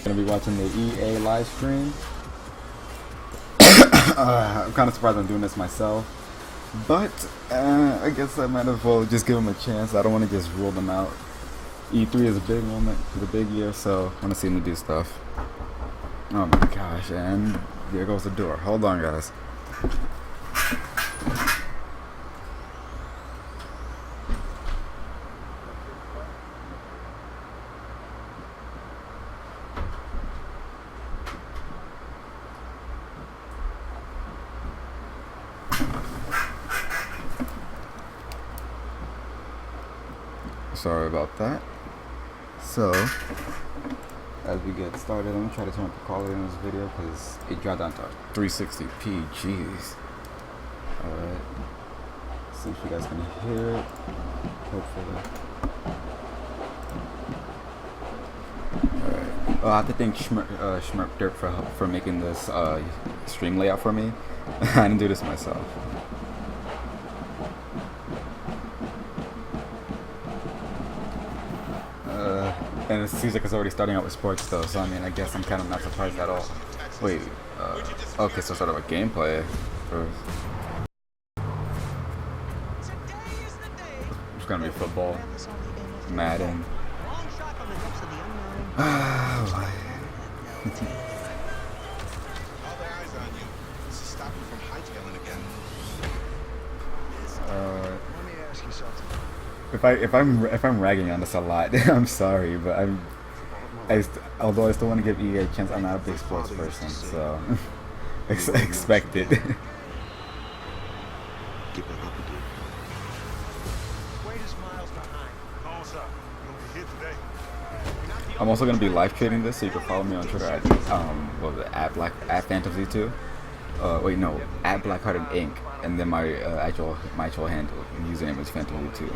Gonna be watching the EA live stream. I'm kind of surprised I'm doing this myself, but I guess I might as well just give them a chance. I don't want to just rule them out. E3 is a big moment, it's a big year, so I want to see them do stuff. Oh my gosh, and there goes the door. Hold on, guys. Sorry about that. So, as we get started, I'm gonna try to turn up the quality in this video because it dropped down to 360p. Jeez. Alright. See if you guys can hear it. Hopefully. Alright. I have to thank Schmerp Dirt for making this stream layout for me. I didn't do this myself. And it seems like it's already starting out with sports though, so I mean, I guess I'm kind of not surprised at all. Wait, okay, so sort of a gameplay first. It's gonna be football, Madden. If I'm ragging on this a lot, I'm sorry, but although I still want to give EA a chance, I'm not a big sports person, so expect it. I'm also gonna be live trading this, so you can follow me on Twitter at at PhantomZ2. Wait, no, at Blackhearted Inc. And then my actual handle username is PhantomZ2.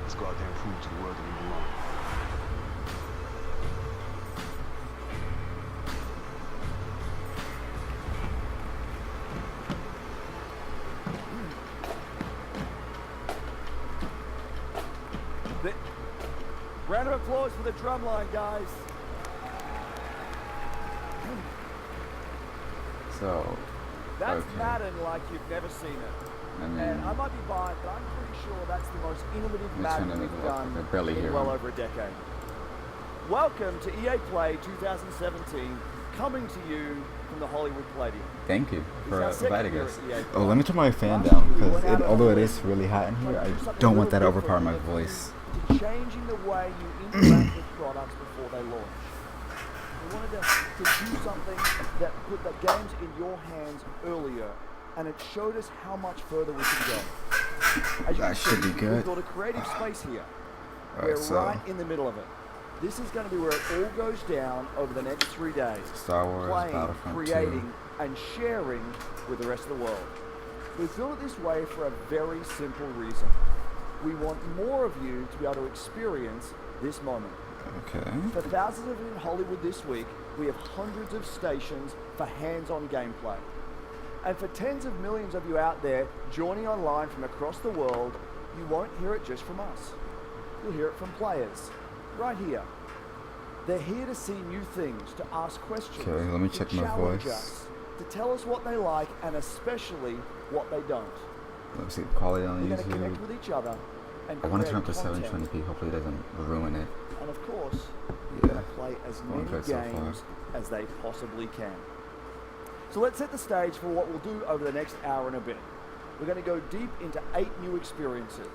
Let's go out there and prove to the world that we belong. Round of applause for the drumline, guys. So, that's okay. Madden like you've never seen it. I mean, and I might be biased, but I'm pretty sure that's the most innovative Madden we've done in well over a decade. Welcome to EA Play 2017, coming to you from the Hollywood Palladium. Thank you for inviting us. Oh, let me turn my fan down, because although it is really hot in here, I don't want that to overpower my voice. To changing the way you interact with products before they launch. We wanted to do something that put the games in your hands earlier, and it showed us how much further we can go. As you That should be good. We've got a creative space here. Alright, We're right in the middle of it. This is going to be where it all goes down over the next 3 days. Star Wars, playing, Battlefront creating, and sharing with the rest of the world. We've built it this way for a very simple reason. We want more of you to be able to experience this moment. Okay. For thousands of you in Hollywood this week, we have hundreds of stations for hands-on gameplay. And for tens of millions of you out there joining online from across the world, you won't hear it just from us. You'll hear it from players, right here. They're here to see new things, to ask questions, okay, let me check to my challenge voice. us, to tell us what they like and especially what they don't. Let's see the quality on We're going to connect YouTube. with each other and I want to turn up to content. 720p. Hopefully it doesn't ruin it. And of course, Yeah. we're going to play as many good so far. games as they possibly can. So let's set the stage for what we'll do over the next hour and a bit. We're going to go deep into 8 new experiences,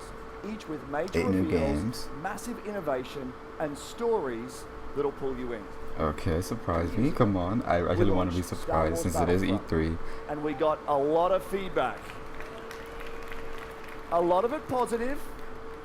each with major 8 new reveals, games. massive innovation, and stories that'll pull you in. Okay, surprise me. Come on. I really want to be surprised since it is E3. And we got a lot of feedback. A lot of it positive,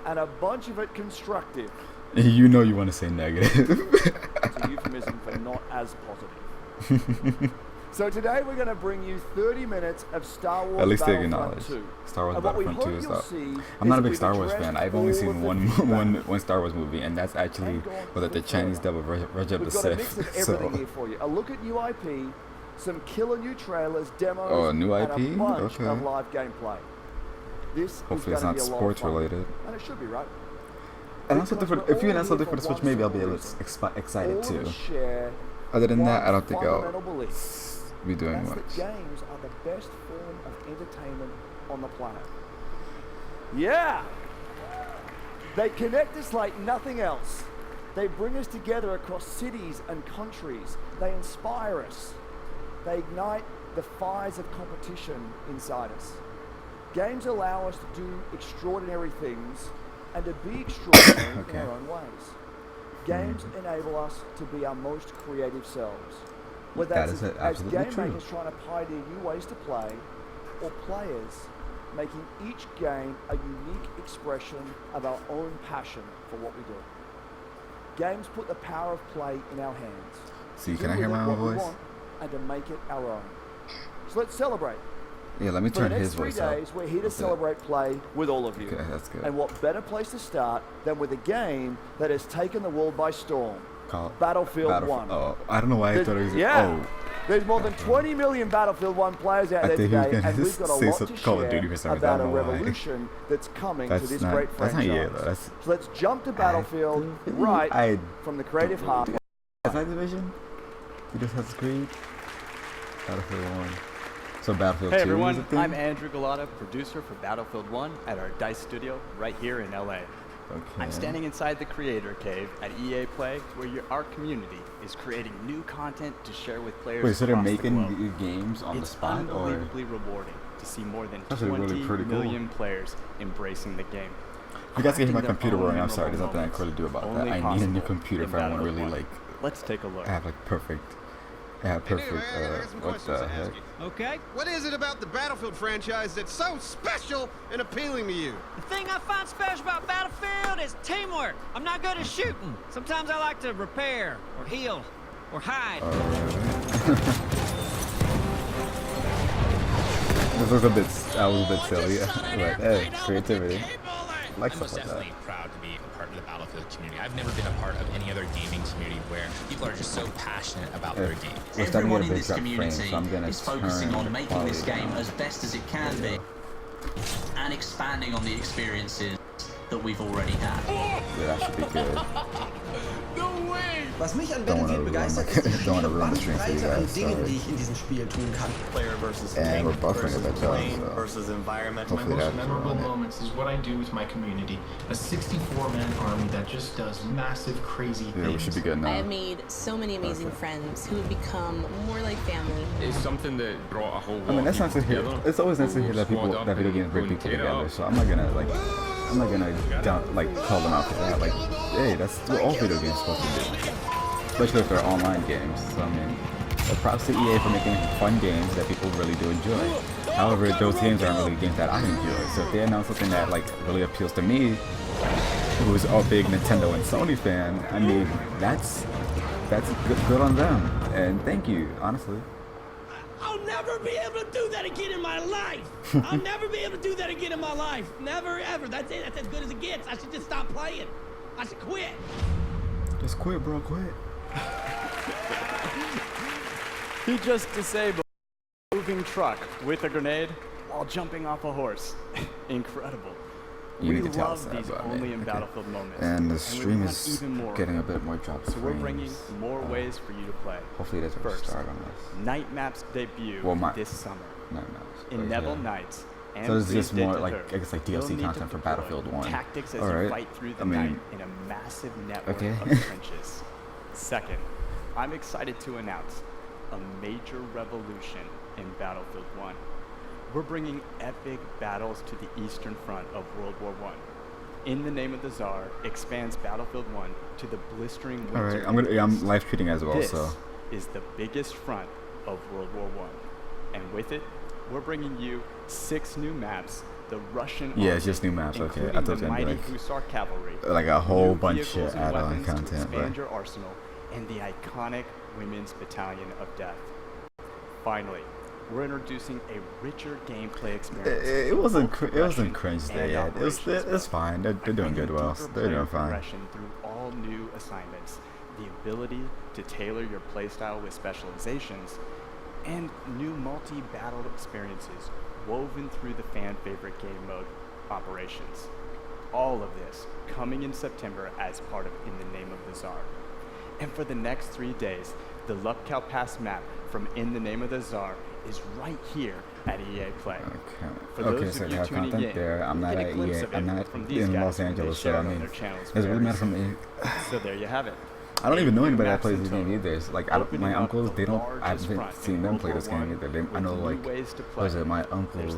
and a bunch of it constructive. You know you want to say negative. It's a euphemism for not as positive. So today we're going to bring you 30 minutes of Star Wars At least they Battlefront acknowledge 2. Star Wars And what we Battlefront 2 hope is you'll up. see I'm not a is big we've Star Wars addressed fan. I've only all seen of the one feedback. Star Wars movie, and that's actually the Chinese dub of Revenge of the We've got a mix Sith. of everything here for you. A look at new IP, some killer new trailers, demos, Oh, a new and IP? a bunch Okay. of live gameplay. This Hopefully is it's going not to be a lot of sports fun. related. And it should be, right? And also Because different. we're If you all announce here something for the for Switch, one maybe I'll be simple able to reason. excited All of too. us share Other than that, I don't one think fundamental I'll belief. be doing That's much. that games are the best form of entertainment on the planet. Yeah! They connect us like nothing else. They bring us together across cities and countries. They inspire us. They ignite the fires of competition inside us. Games allow us to do extraordinary things and to be extraordinary Okay. in our own ways. Games enable us to be our most creative selves. Whether That that's is as absolutely game true. makers trying to pioneer new ways to play, or players making each game a unique expression of our own passion for what we do. Games put the power of play in our hands. See, to can I do hear with my it own what we voice? want and to make it our own. So let's celebrate. Yeah, let me For the turn next his 3 voice up. days, we're here to That's it. celebrate play with all of you. Okay, that's good. And what better place to start than with a game that has taken the world by storm? Call Battlefield 1. Oh, I don't know why I There's- thought it was. yeah. Oh, There's more than 20 million Battlefield 1 players out I there think he was today, gonna and we've got a say lot some to Call of Duty share for some reason. about I a don't know why. revolution that's coming to That's this not- great that's not franchise. yet, though. That's- So let's jump to Battlefield right I from the creative heart. Is that Division? You just have Creed? Battlefield 1. So Battlefield 2 Hey is everyone, a thing? I'm Andrew Galata, producer for Battlefield 1 at our DICE studio right here in LA. Okay. I'm standing inside the Creator Cave at EA Play, where our community is creating new content to share with players Wait, so they're across the making globe. games on the It's spot, or? unbelievably rewarding to see more than That's actually 20 really pretty cool. million players embracing the game. If you guys can hear my Crafting their computer own roaring, I'm sorry, there's memorable nothing I could do about that. moments, I only need a new possible computer in if I want to Battlefield really 1. Let's take a look. have perfect. Yeah, perfect. Anyway, I got some What questions the to heck? ask you. Okay. What is it about the Battlefield franchise that's so special and appealing to you? The thing I find special about Battlefield is teamwork. I'm not good at shooting. Sometimes I like to repair, or heal, or hide. This was a bit. That was a bit silly. But hey, creativity. Like I'm stuff most like that. definitely proud to be a part of the Battlefield community. I've never been a part of any other gaming community where people are just so passionate about their game. We're starting to Everyone get a in bit this drop frame, community so I'm gonna is focusing turn on the making this quality game down. as best as it can be and expanding on the experiences that we've already had. Yeah, that should be good. Was mich an Don't wanna Battlefield begeistert, ruin ist die my- don't wanna schiere ruin the stream for you Bandbreite an guys, Dingen, sorry. die ich in diesem Spiel tun kann. Player versus And tank we're buffering versus a bit, though, plane so versus environment. hopefully My most that's memorable on it. moments is what I do with my community. A 64-man army that just does massive, crazy Yeah, we things. should be good I now. have made so many amazing friends who have become more like family. It's something that brought a whole lot I mean, that's of nice to people hear. together. It's always nice to hear that people, Squad up that video and games bring go and people tear it together. up. So I'm not gonna call them out for that. Like, hey, that's what all video games are supposed to do. Especially if they're online games. So I mean, props to EA for making fun games that people really do enjoy. However, those games aren't really games that I enjoy. So if they announce something that like really appeals to me, who's a big Nintendo and Sony fan, I mean, that's good on them. And thank you, honestly. I'll never be able to do that again in my life. I'll never be able to do that again in my life. Never, ever. That's it. That's as good as it gets. I should just stop playing. I should quit. Just quit, bro, quit. He just disabled a moving truck with a grenade while jumping off a horse. Incredible. You We need to tell us love that these about me. only in Okay. Battlefield moments. And the we stream want is even more. getting a bit more dropped. So we're bringing more ways for you to play. Hopefully it doesn't First, start on this. Night Maps debut this summer. No. In Neville Nights. And So this is just Tuesday more to like, Thursday, I guess, like you'll DLC need to content for deploy Battlefield 1. Tactics as Alright. you fight through the I mean, night in a massive network okay. of trenches. Second, I'm excited to announce a major revolution in Battlefield 1. We're bringing epic battles to the Eastern Front of World War I. In the Name of the Tsar expands Battlefield 1 to the blistering winter. Alright, I'm live tweeting as well, This so. is the biggest front of World War I. And with it, we're bringing you 6 new maps. The Russian Yeah, army, it's just new maps, okay. I including thought it the was gonna be mighty like- Hussar cavalry, like a whole new bunch vehicles of and add-on weapons content, to expand but- your arsenal, and the iconic Women's Battalion of Death. Finally, we're introducing a richer gameplay experience. It wasn't for both it wasn't progression cringe there and yet. operations It's fine. They're doing good well. deeper They're doing player fine. progression through all new assignments, the ability to tailor your playstyle with specializations, and new multi-battle experiences woven through the fan favorite game mode operations. all of this coming in September as part of In the Name of the Tsar. And for the next 3 days, the Lupkow Pass map from In the Name of the Tsar is right here at EA Play. Okay, so they have content there. I'm not at EA. I'm not in Los Angeles, so I mean, it's really matter from me. So there you have it. I don't even know anybody that plays this game either. It's like my uncles, they don't. I haven't seen them play this game either. I know like, was it my uncles,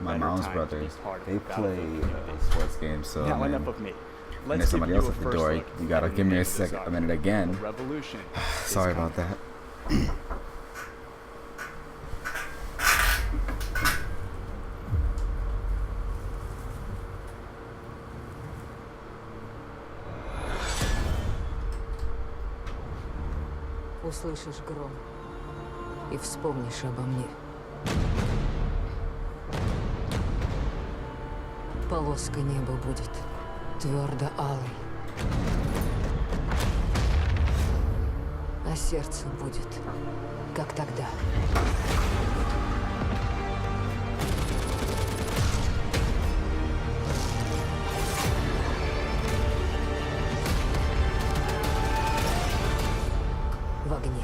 my mom's brothers? They play sports games. So now enough of me. And there's somebody else at the door. You gotta give me a minute again. Sorry about that. Услышишь гром и вспомнишь обо мне. Полоска неба будет твердо алой, а сердце будет, как тогда. В огне.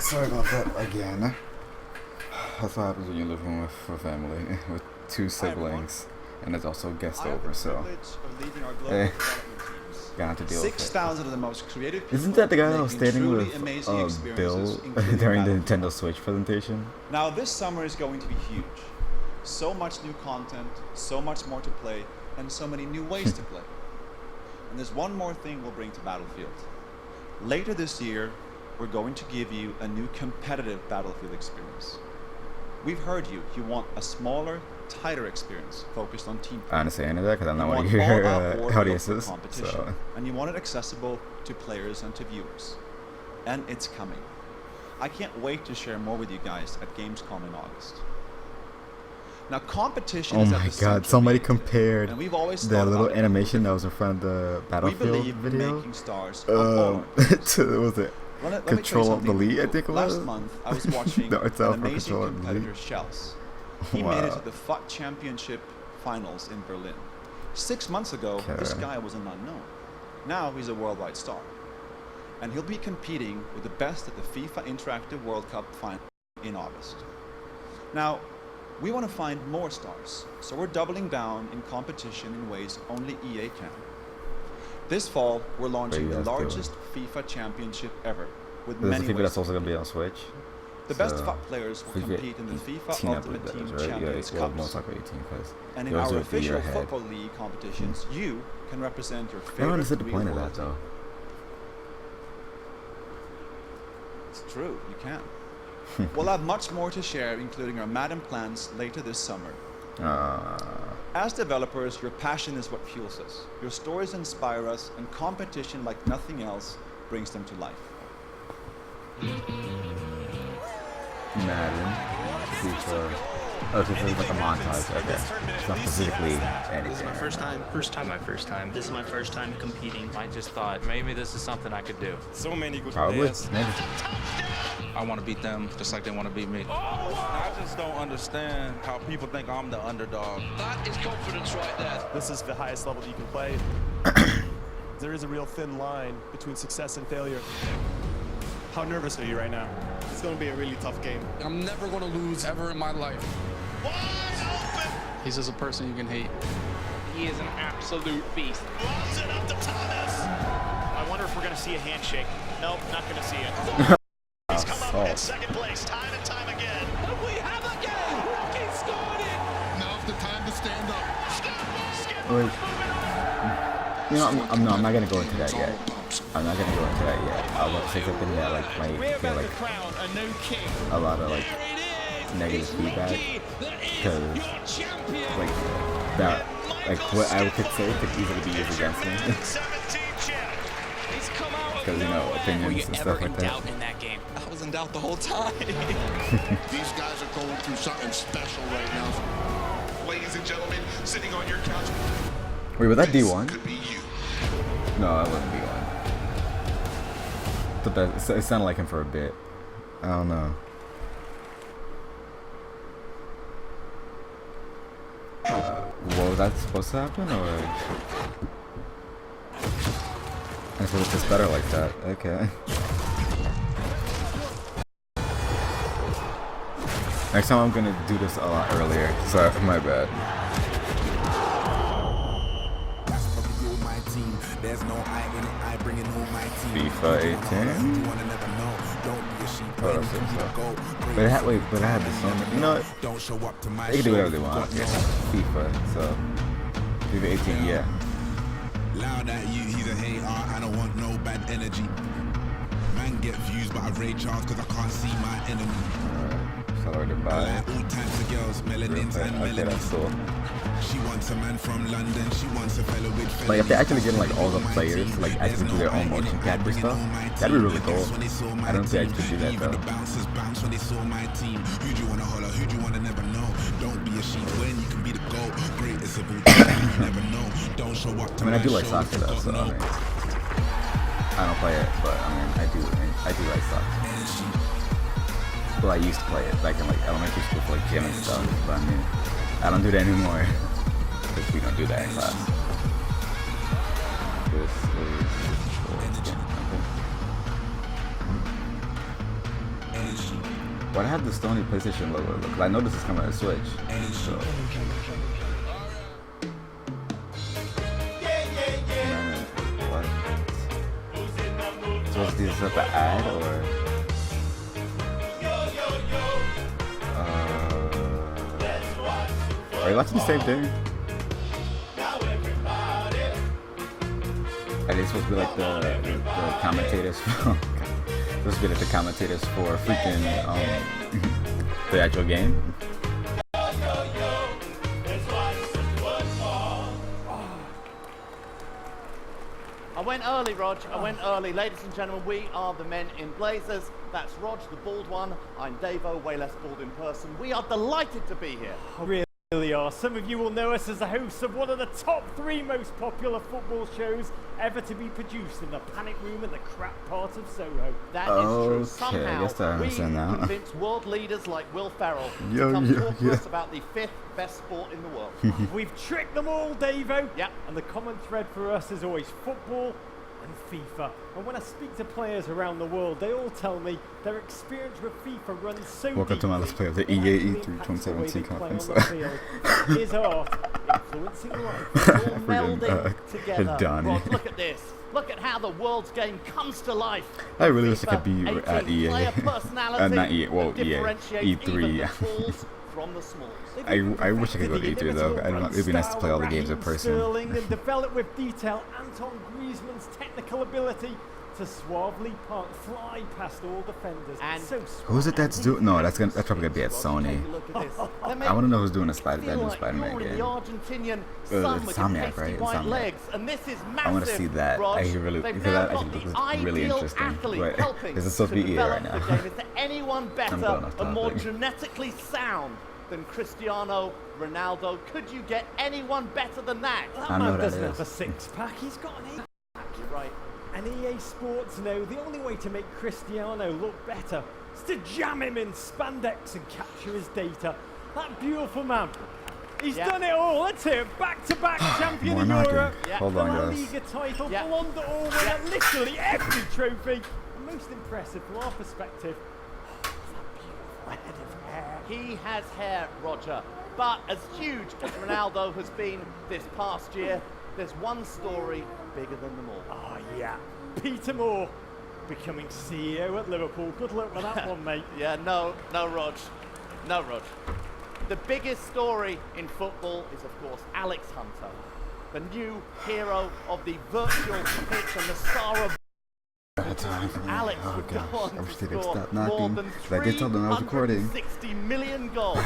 Sorry about that again. That's what happens when you live with a family with 2 siblings, and there's also guests over. So, got to deal with it. 6,000 of the most creative people. Isn't that the guy that was standing with Bill during the Nintendo Switch presentation? Now this summer is going to be huge. So much new content, so much more to play, and so many new ways to play. And there's one more thing we'll bring to Battlefield. Later this year, we're going to give you a new competitive Battlefield experience. We've heard you. You want a smaller, tighter experience focused on team play. I understand that because I'm not one of your audiences. So. And you want it accessible to players and to viewers. And it's coming. I can't wait to share more with you guys at Gamescom in August. Now competition is at the center. Oh my god, somebody compared the little animation that was in front of the Battlefield video to, was it Control Delete, I think it was? Last month, I was watching an amazing competitor, Shells. He made it to the FUT Championship Finals in Berlin. 6 months ago, this guy was an unknown. Now he's a worldwide star. And he'll be competing with the best at the FIFA Interactive World Cup final in August. Now, we want to find more stars, so we're doubling down in competition in ways only EA can. This fall, we're launching the largest FIFA championship ever, with many ways that's also going to be on Switch. The best FUT players will compete in the FIFA Ultimate Team Champions Cups. And in our official Football League competitions, you can represent your favorite. I don't understand the point of that, though. It's true, you can. We'll have much more to share, including our Madden plans later this summer. As developers, your passion is what fuels us. Your stories inspire us, and competition like nothing else brings them to life. Madden, FIFA. Oh, so this is like a montage. Okay. It's not specifically anything. This is my first time. This is my first time competing. I just thought maybe this is something I could do. So many good players. I want to beat them just like they want to beat me. I just don't understand how people think I'm the underdog. That is confidence right there. This is the highest level you can play. There is a real thin line between success and failure. How nervous are you right now? It's going to be a really tough game. I'm never going to lose ever in my life. Wide open. He's just a person you can hate. He is an absolute beast. Runs it up to Thomas. I wonder if we're going to see a handshake. Nope, not going to see it. He's come up in second place time and time again. And we have again. Rocky scored it. Now's the time to stand up. Wait. You know, I'm not gonna go into that yet. I'm not gonna go into that yet. I'll say something that like might feel like a lot of like negative feedback, because like that, like what I could say could easily be used against me. Because you know, opinions and stuff like that. I was in doubt the whole time. These guys are going through something special right now. Ladies and gentlemen, sitting on your couch. Wait, was that D1? Could be you. No, that wasn't D1. the best. It sounded like him for a bit. I don't know. What was that supposed to happen, or? I suppose it's better like that. Okay. Next time I'm gonna do this a lot earlier. Sorry, my bad. FIFA 18. Oh, that's so. But I had this song. You know what? They can do whatever they want. Yeah. FIFA. So FIFA 18. Yeah. Loud at you, he's a hater. I don't want no bad energy. Man get views, but I rage charge because I can't see my enemy. Alright, so I like all types of girls, melanins and melanins. She wants a man from London, she wants a fellow with felonies. Like if they actually get like all the players like actually do their own motion capture stuff, that'd be really cool. I don't think I could do that though. Bouncers bounce when they saw my team. Who do you wanna holler? Who do you wanna never know? Don't be a sheep when you can be the goal. Greatest of all time, you never know. Don't show up to I mean, I do like soccer though, so I mean, I don't play it, but I mean, I do like soccer. Well, I used to play it back in like elementary school for like gym and stuff, but I mean, I don't do that anymore because we don't do that in class. This is Why do I have the Stony PlayStation logo? Look, I know this is coming to Switch. So. What? So is this up an ad or? Are you watching the same thing? Are they supposed to be like the commentators? Supposed to be like the commentators for freaking the actual game? I went early, Rog. I went early. Ladies and gentlemen, we are the men in blazers. That's Rog, the bald one. I'm Davo, way less bald in person. We are delighted to be here. Really are. Some of you will know us as the hosts of one of the top 3 most popular football shows ever to be produced in the panic room in the crap part of Soho. That is true. Somehow, we convince world leaders like Will Ferrell to come talk to us about the 5th best sport in the world. We've tricked them all, Davo. Yeah. And the common thread for us is always football and FIFA. And when I speak to players around the world, they all tell me their experience with FIFA runs so deep. Welcome to my Let's Play of the EA E3 2017 conference. Is art influencing life? All melding together. Donnie. Look at this. Look at how the world's game comes to life. I really wish I could be at EA. Not EA, well, EA. E3. From the smalls. I wish I could go to E3 though. It'd be nice to play all the games in person. Sterling and develop with detail Anton Griezmann's technical ability to suavely fly past all defenders. And so who's it that's doing? No, that's probably gonna be at Sony. I want to know who's doing the new Spider-Man game. Insomniac, right? Insomniac. I want to see that. I really, because that actually looks really interesting. But this is supposed to be EA right now. Is there anyone better and more genetically sound than Cristiano Ronaldo? Could you get anyone better than that? That man doesn't have a 6-pack. He's got an 8-pack. You're right. And EA Sports know the only way to make Cristiano look better is to jam him in spandex and capture his data. That beautiful man. He's done it all. Let's hear it. Back-to-back champion of Europe. Hold on, La guys. Liga title, Ballon d'Or winner, literally every trophy. And most impressive from our perspective, that beautiful head of hair. He has hair, Roger. But as huge as Ronaldo has been this past year, there's one story bigger than them all. Oh, yeah. Peter Moore becoming CEO at Liverpool. Good luck with that one, mate. Yeah, no, Rog. No, Rog. The biggest story in football is, of course, Alex Hunter, the new hero of the virtual pitch and the star of Alex would go on to score more than 360 million goals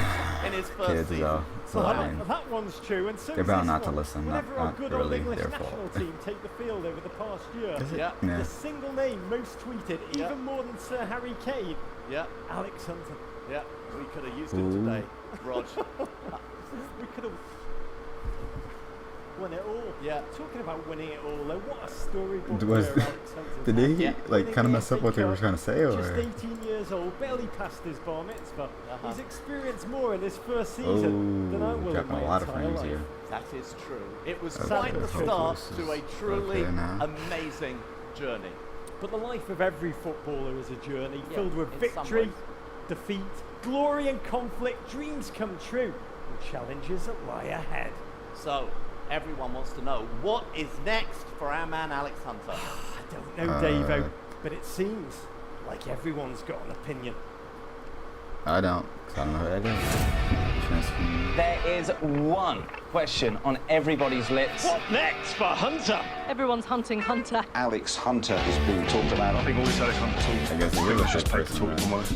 in his first season. So that one's true, and so they're bound not to listen. Whenever not our good really old English their national fault. team take the field over the past year, Yeah. the single name most tweeted, even more than Sir Harry Kane, Alex Hunter. Yeah, we could have used him today, Rog. We could have. won it all. Yeah. Talking about winning it all, though, what a storybook Was career Alex Hunter's did had. he like kind of mess up what they were trying to say, or? Just 18 years old, barely passed his bar mitzvah. He's experienced more in his first season than I will in my entire life. Here. That is true. It was quite the start to a truly amazing journey. But the life of every footballer is a journey filled with victory, defeat, glory and conflict, dreams come true, and challenges that lie ahead. So, everyone wants to know, what is next for our man Alex Hunter? I don't know, Davo, but it seems like everyone's got an opinion. I don't, because I don't know who that is. There is one question on everybody's lips. What next for Hunter? Everyone's hunting Hunter. Alex Hunter is being talked about. I think always Alex Hunter talk. I guess I think it's just paper talk almost.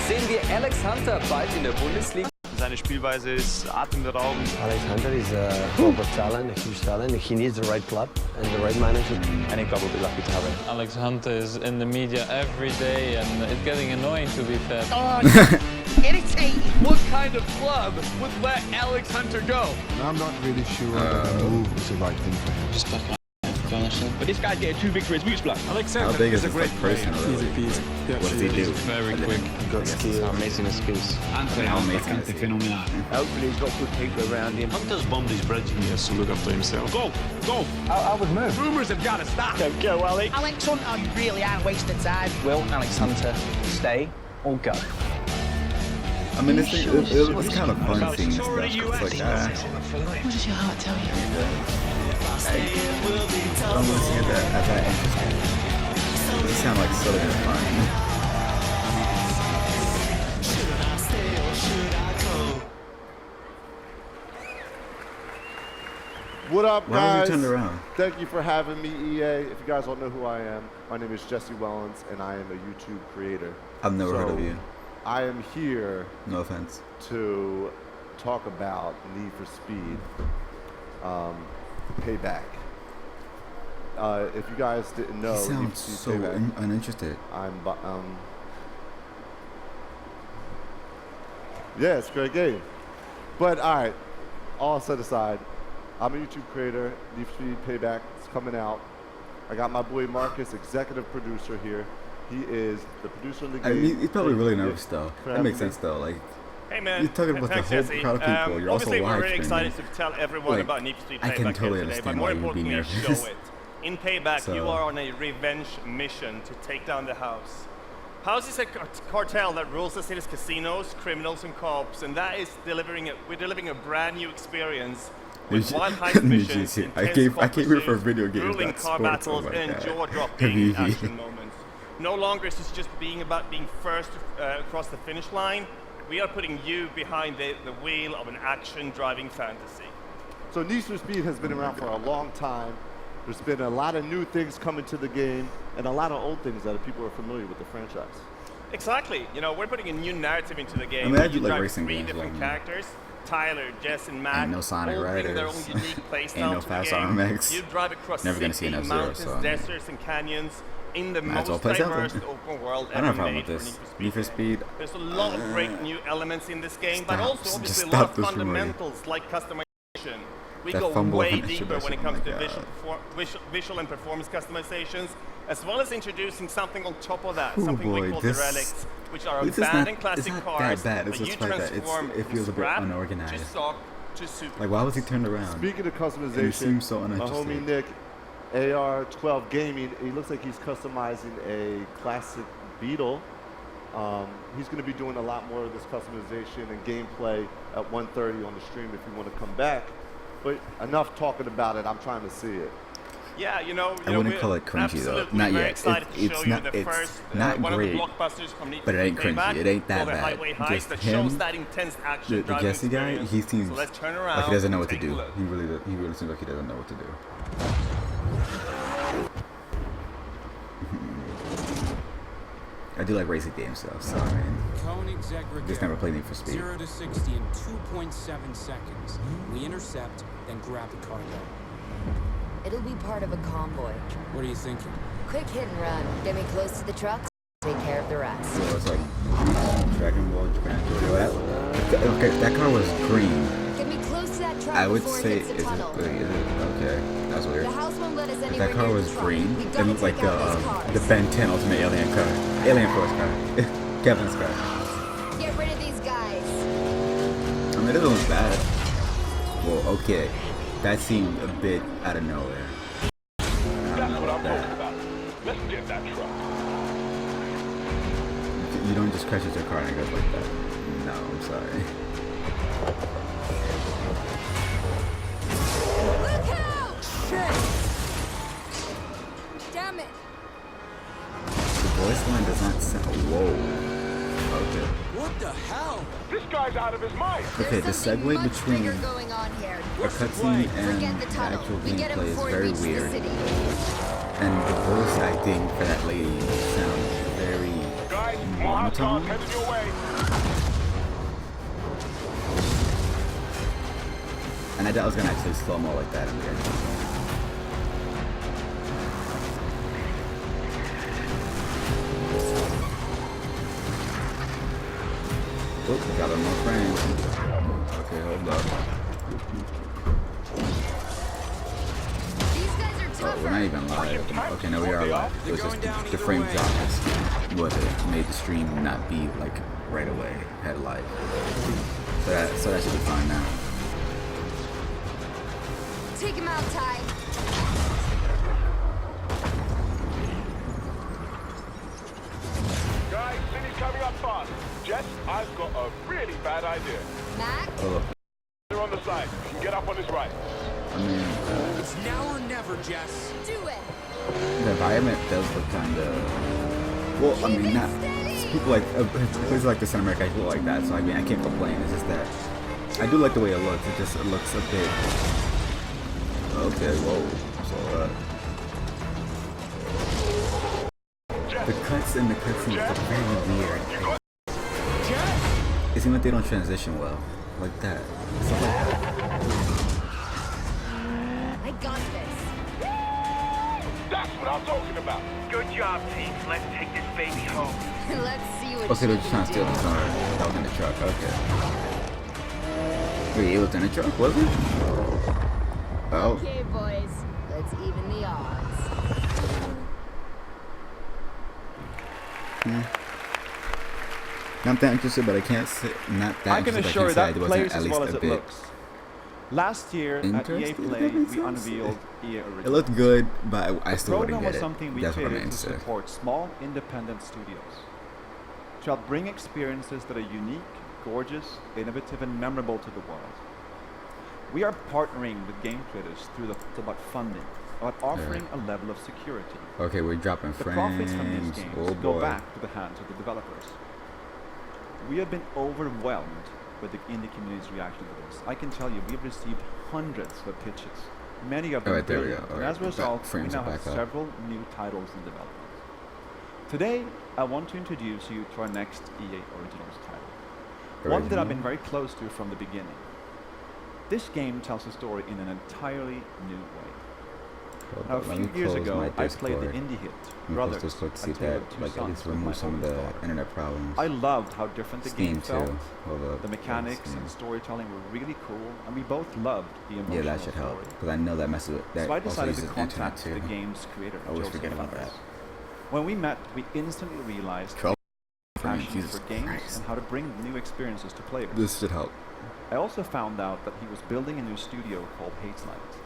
Sehen wir Alex Hunter bald in der Bundesliga? Seine Spielweise ist atemberaubend. Alex Hunter is a global talent, a huge talent. He needs the right club and the right manager. Any club will be lucky to have him. Alex Hunter is in the media every day, and it's getting annoying, to be fair. Irritating. What kind of club would let Alex Hunter go? I'm not really sure that the move was the right thing for him. Just back But this guy's getting too big for his boots, blood. How big is this like person? Easy peasy. What does he do? Very quick. Got skills. amazing skills. How amazing is he? Hopefully he's got good people around him. Hunter's bombed his bridge. He has to look after himself. Go! Go! I would move. Rumours have got to stop. Go, Alex. Alex Hunter, you really are wasting time. Will Alex Hunter stay or go? I mean, it was kind of fun seeing this stuff. It's like, What does your heart tell you? I don't want to see that at that interesting. They sound like Southern fun. What up, Why guys? was you turned around? Thank you for having me, EA. If you guys don't know who I am, my name is Jesse Wellens, and I am a YouTube creator. I've never heard of you. I am here. No offense. To talk about Need for Speed Payback. If you guys didn't know, he sounds so uninterested. Yeah, it's a great game. But all right, all set aside, I'm a YouTube creator. Need for Speed Payback is coming out. I got my boy Marcus, executive producer here. He is the producer of the game. I mean, he's probably really nervous though. That makes sense though. Like, hey man, you're talking about the whole crowd of people. You're also obviously, live we're really excited streaming. to tell everyone Like, about Need for Speed Payback I can totally today, understand but more why you would be importantly, nervous. show it. In Payback, So- you are on a revenge mission to take down the House. House is a cartel that rules the city's casinos, criminals, and cops, and that is we're delivering a brand new experience with wild heist missions, I came here for video games, grueling not car sports. battles, Oh my and God. jaw-dropping action moments. No longer is this just being about being first across the finish line. We are putting you behind the wheel of an action-driving fantasy. So Need for Speed has been around for a long time. There's been a lot of new things coming to the game and a lot of old things that people are familiar with the franchise. Exactly. You know, we're putting a new narrative into the game. I mean, I do You like drive racing three games, different like, characters. Tyler, Jess, and Matt. Ain't no Sonic all bring their own Riders. unique play Ain't style no to Fast the game. RMX. You drive across Never gonna see city, an F-Zero, mountains, so, deserts, and canyons in the might as well most play diverse something. open world I don't have a ever problem made with for this. Need for Speed. Need for Speed. There's a lot of great new elements in this game, but Stop. also Just obviously a stop lot of this from me. fundamentals like customization. We That go fumble way finish deeper when it oh comes my to God. visual and performance customizations, as well as introducing something on top of that, Oh something we boy, call this- the relics, which are this is abandoned not- classic it's not cars that bad. It's that just you like that. transform It from feels a bit scrap unorganized. to stock to super. Like, why was he turned around? Speaking of And he customization, seems so my uninterested. homie Nick, AR12 Gaming, he looks like he's customizing a classic Beetle. He's going to be doing a lot more of this customization and gameplay at 1:30 on the stream if you want to come back. But enough talking about it. I'm trying to see it. Yeah, you know, I wouldn't we're call it cringy though. absolutely Not very yet. excited to It's show not. you the It's first, not one great. of the blockbusters from Need But it for ain't Speed cringy. Payback, It ain't that called the bad. Highway Heist, Just that him, shows that intense action the driving Jesse guy. experience. He seems So let's turn like around he doesn't know and what to take a do. look. He really seems like he doesn't know what to do. I do like racing games though, so I mean, just never played Need for Speed. 0 to 60 in 2.7 seconds. We intercept, then grab the cargo. It'll be part of a convoy. What are you thinking? Quick hit and run. Get me close to the trucks. Take care of the rest. So it's like Dragon Ball Japan. Okay, that car was green. Get me close to that truck. I would say, is it okay? That's weird. If that car was green, it looked like the Ben 10 Ultimate Alien car, Alien Force car, Kevin's car. Get rid of these guys. I mean, it doesn't look bad. Well, okay, that seemed a bit out of nowhere. That's what I'm talking about. Let's get that truck. You don't just crash your car and it goes like that. No, I'm sorry. Look out! Shit! Damn it! The voice line does not sound. Whoa. Okay. What the hell? This guy's out of his mind. Okay, the segue between a cutscene and the actual gameplay is very weird. And the voice acting for that lady sounds very monotone. And I doubt I was gonna actually slow mo like that in the game. Oh, we got more frames. Okay, hold up. Oh, we're not even live. Okay, no, we are live. It was just the frame drops what made the stream not be like right away. Had live. So that should be fine now. Take him out, Ty. Guys, city's coming up fast. Jess, I've got a really bad idea. Mac? They're on the side. You can get up on his right. I mean, it's now or never, Jess. Do it. The environment does look kind of. Well, I mean, not people like places like the Center America people like that. So I mean, I can't complain. It's just that I do like the way it looks. It looks a bit. Okay, whoa. So the cuts and the cutscenes look very weird. It seems like they don't transition well, like that. Stuff like that. I got this. That's what I'm talking about. Good job, team. Let's take this baby home. Let's see what. Okay, they're just trying to steal the car. That was in the truck. Okay. Wait, it was in the truck, was it? Oh. Okay, boys. Let's even the odds. Not that interested, but I can't say not that I can interested. assure you that it plays wasn't at as least well as a it bit looks. Last year at EA interesting, Play, if that makes we sense. unveiled EA Originals. It looked good, but I still The wouldn't program get was it. something we That's what I created meant to to say. support small independent studios to help bring experiences that are unique, gorgeous, innovative, and memorable to the world. We are partnering with game creators it's about funding, about offering a level of security. Okay, we're dropping The frames. profits from these games Oh go boy. back to the hands of the developers. We have been overwhelmed with the indie community's reaction to this. I can tell you, we've received hundreds of pitches, many of them Alright, there we brilliant. go. And Alright, as a result, we frames now are have back up. several new titles in development. Today, I want to introduce you to our next EA Originals title. One that I've been very close to from the beginning. This game tells a story in an entirely new way. Now, a few years ago, I played the indie hit Brothers, Discord to A see Tale that, of Two like, at Sons least with remove my some of oldest the daughter. internet problems. I loved how different the Steam game felt. too. Hold up. The mechanics and storytelling were really cool, and we both loved the emotional Yeah, that should help, story. because I know that messes with that. So I also decided to uses internet contact too. the game's creator, I always Joseph forget about Fares. that. When we met, we instantly realized 12 passion Jesus for games Christ. and how to bring new experiences to players. This should help. I also found out that he was building a new studio called Hazelight.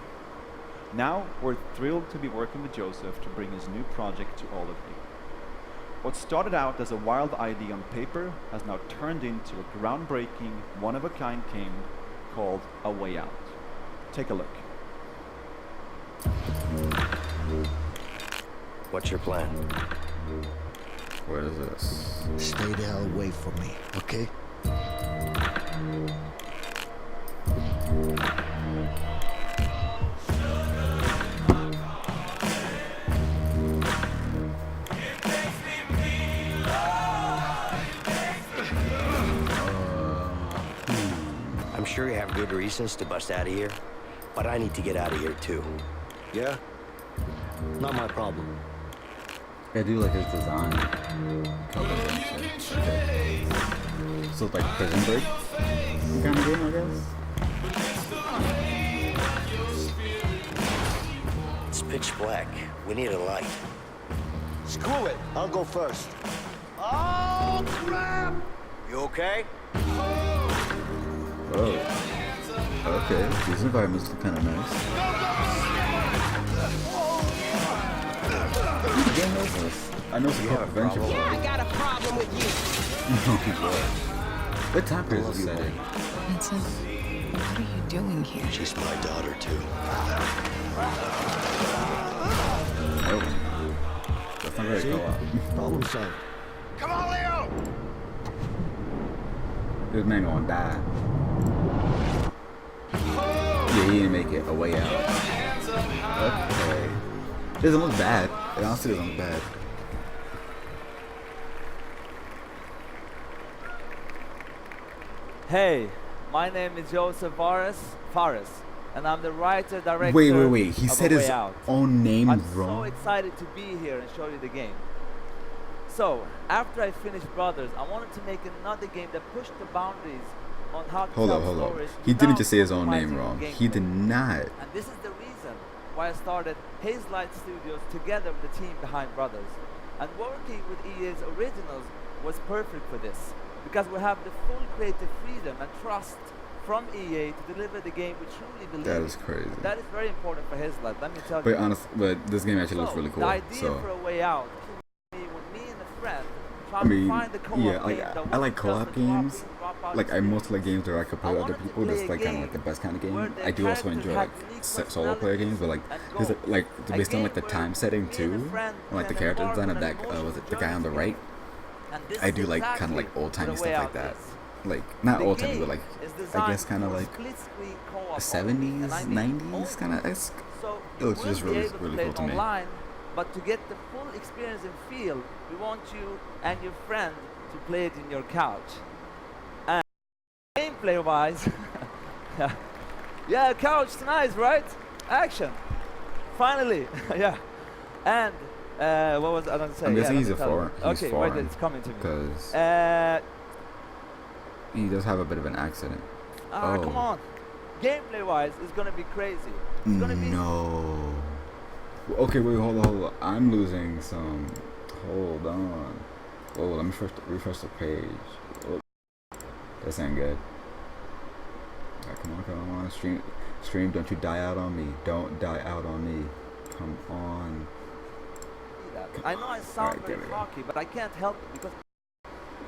Now, we're thrilled to be working with Joseph to bring his new project to all of you. What started out as a wild idea on paper has now turned into a groundbreaking, one-of-a-kind game called A Way Out. Take a look. What's your plan? What is this? Stay the hell away from me, okay? I'm sure you have good reasons to bust out of here, but I need to get out of here too. Yeah? Not my problem. I do like his design. So it's like Prison Break kind of game, I guess. pitch black. We need a light. Screw it. I'll go first. Oh, crap! You okay? Oh. Okay, these environments look kind of nice. Game over. I know it's a adventure. Yeah, I got a problem with you. Oh my god. What time period is set in? Vincent, what are you doing here? She's my daughter, too. Oh. That's not very co-op. Problem solved. Come on, Leo! This man gonna die. Yeah, he didn't make it a way out. Okay. Doesn't look bad. It honestly doesn't look bad. Hey, my name is Joseph Fares, and I'm the writer director. Wait. He said his own name I'm wrong. so excited to be here and show you the game. So, after I finished Brothers, I wanted to make another game that pushed the boundaries on how to Hold tell up. stories. He didn't without just say his own name compromising wrong. on He gameplay. did not. And this is the reason why I started Hazelight Studios together with the team behind Brothers. And working with EA's originals was perfect for this, because we have the full creative freedom and trust from EA to deliver the game we truly believe. That is crazy. That is very important for Hazelight, let me tell But you. but this game actually looks really cool. The idea So for a way out came when me and a friend I mean, yeah, like I like co-op games. Like I mostly like games where I could play with other people. That's like kind of like the best kind of game. I do also enjoy like solo player games, but like based on like the time setting too, and like the character design of that was it the guy on the right? I do like kind of like old timey stuff like that. Like not old timey, but like I guess kind of like 70s, 90s kind of esque. It looks just really cool to me. But to get the full experience and feel, we want you and your friend to play it in your couch. And gameplay-wise, yeah, couch, nice, right? Action. Finally, yeah. And what was I going to say? I'm guessing yeah, he's a foreign. Okay, wait, it's coming to me. Because he does have a bit of an accident. Oh, come on. Gameplay-wise, it's gonna be crazy. It's gonna be Okay, wait, hold on. I'm losing some. Hold on. Oh, let me refresh the page. Oh, this ain't good. Right, come on. Stream, don't you die out on me. Don't die out on me. Come on. I know I sound very cocky, but I can't help it because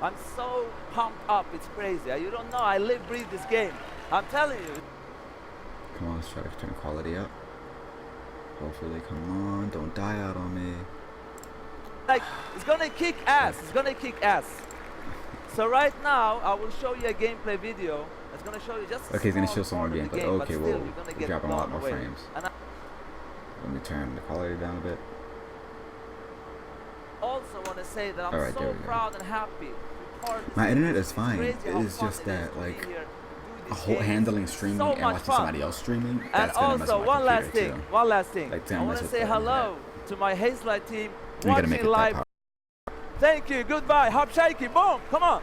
I'm so pumped up. It's crazy. You don't know. I live, breathe this game. I'm telling you. Come on, let's try to turn quality up. Hopefully, come on, don't die out on me. Like, it's gonna kick ass. It's gonna kick ass. So right now, I will show you a gameplay video. It's gonna show you just. Okay, he's gonna show some more gameplay. Okay, well, we're dropping a lot more frames. Let me turn the quality down a bit. Also, want to say that I'm so proud and happy. My internet is fine. It is just that like. Handling streaming and watching somebody else streaming. And also, one last thing. Like, I want to say hello to my Hazelight team watching live. Thank you. Goodbye. Hop shaky. Boom. Come on.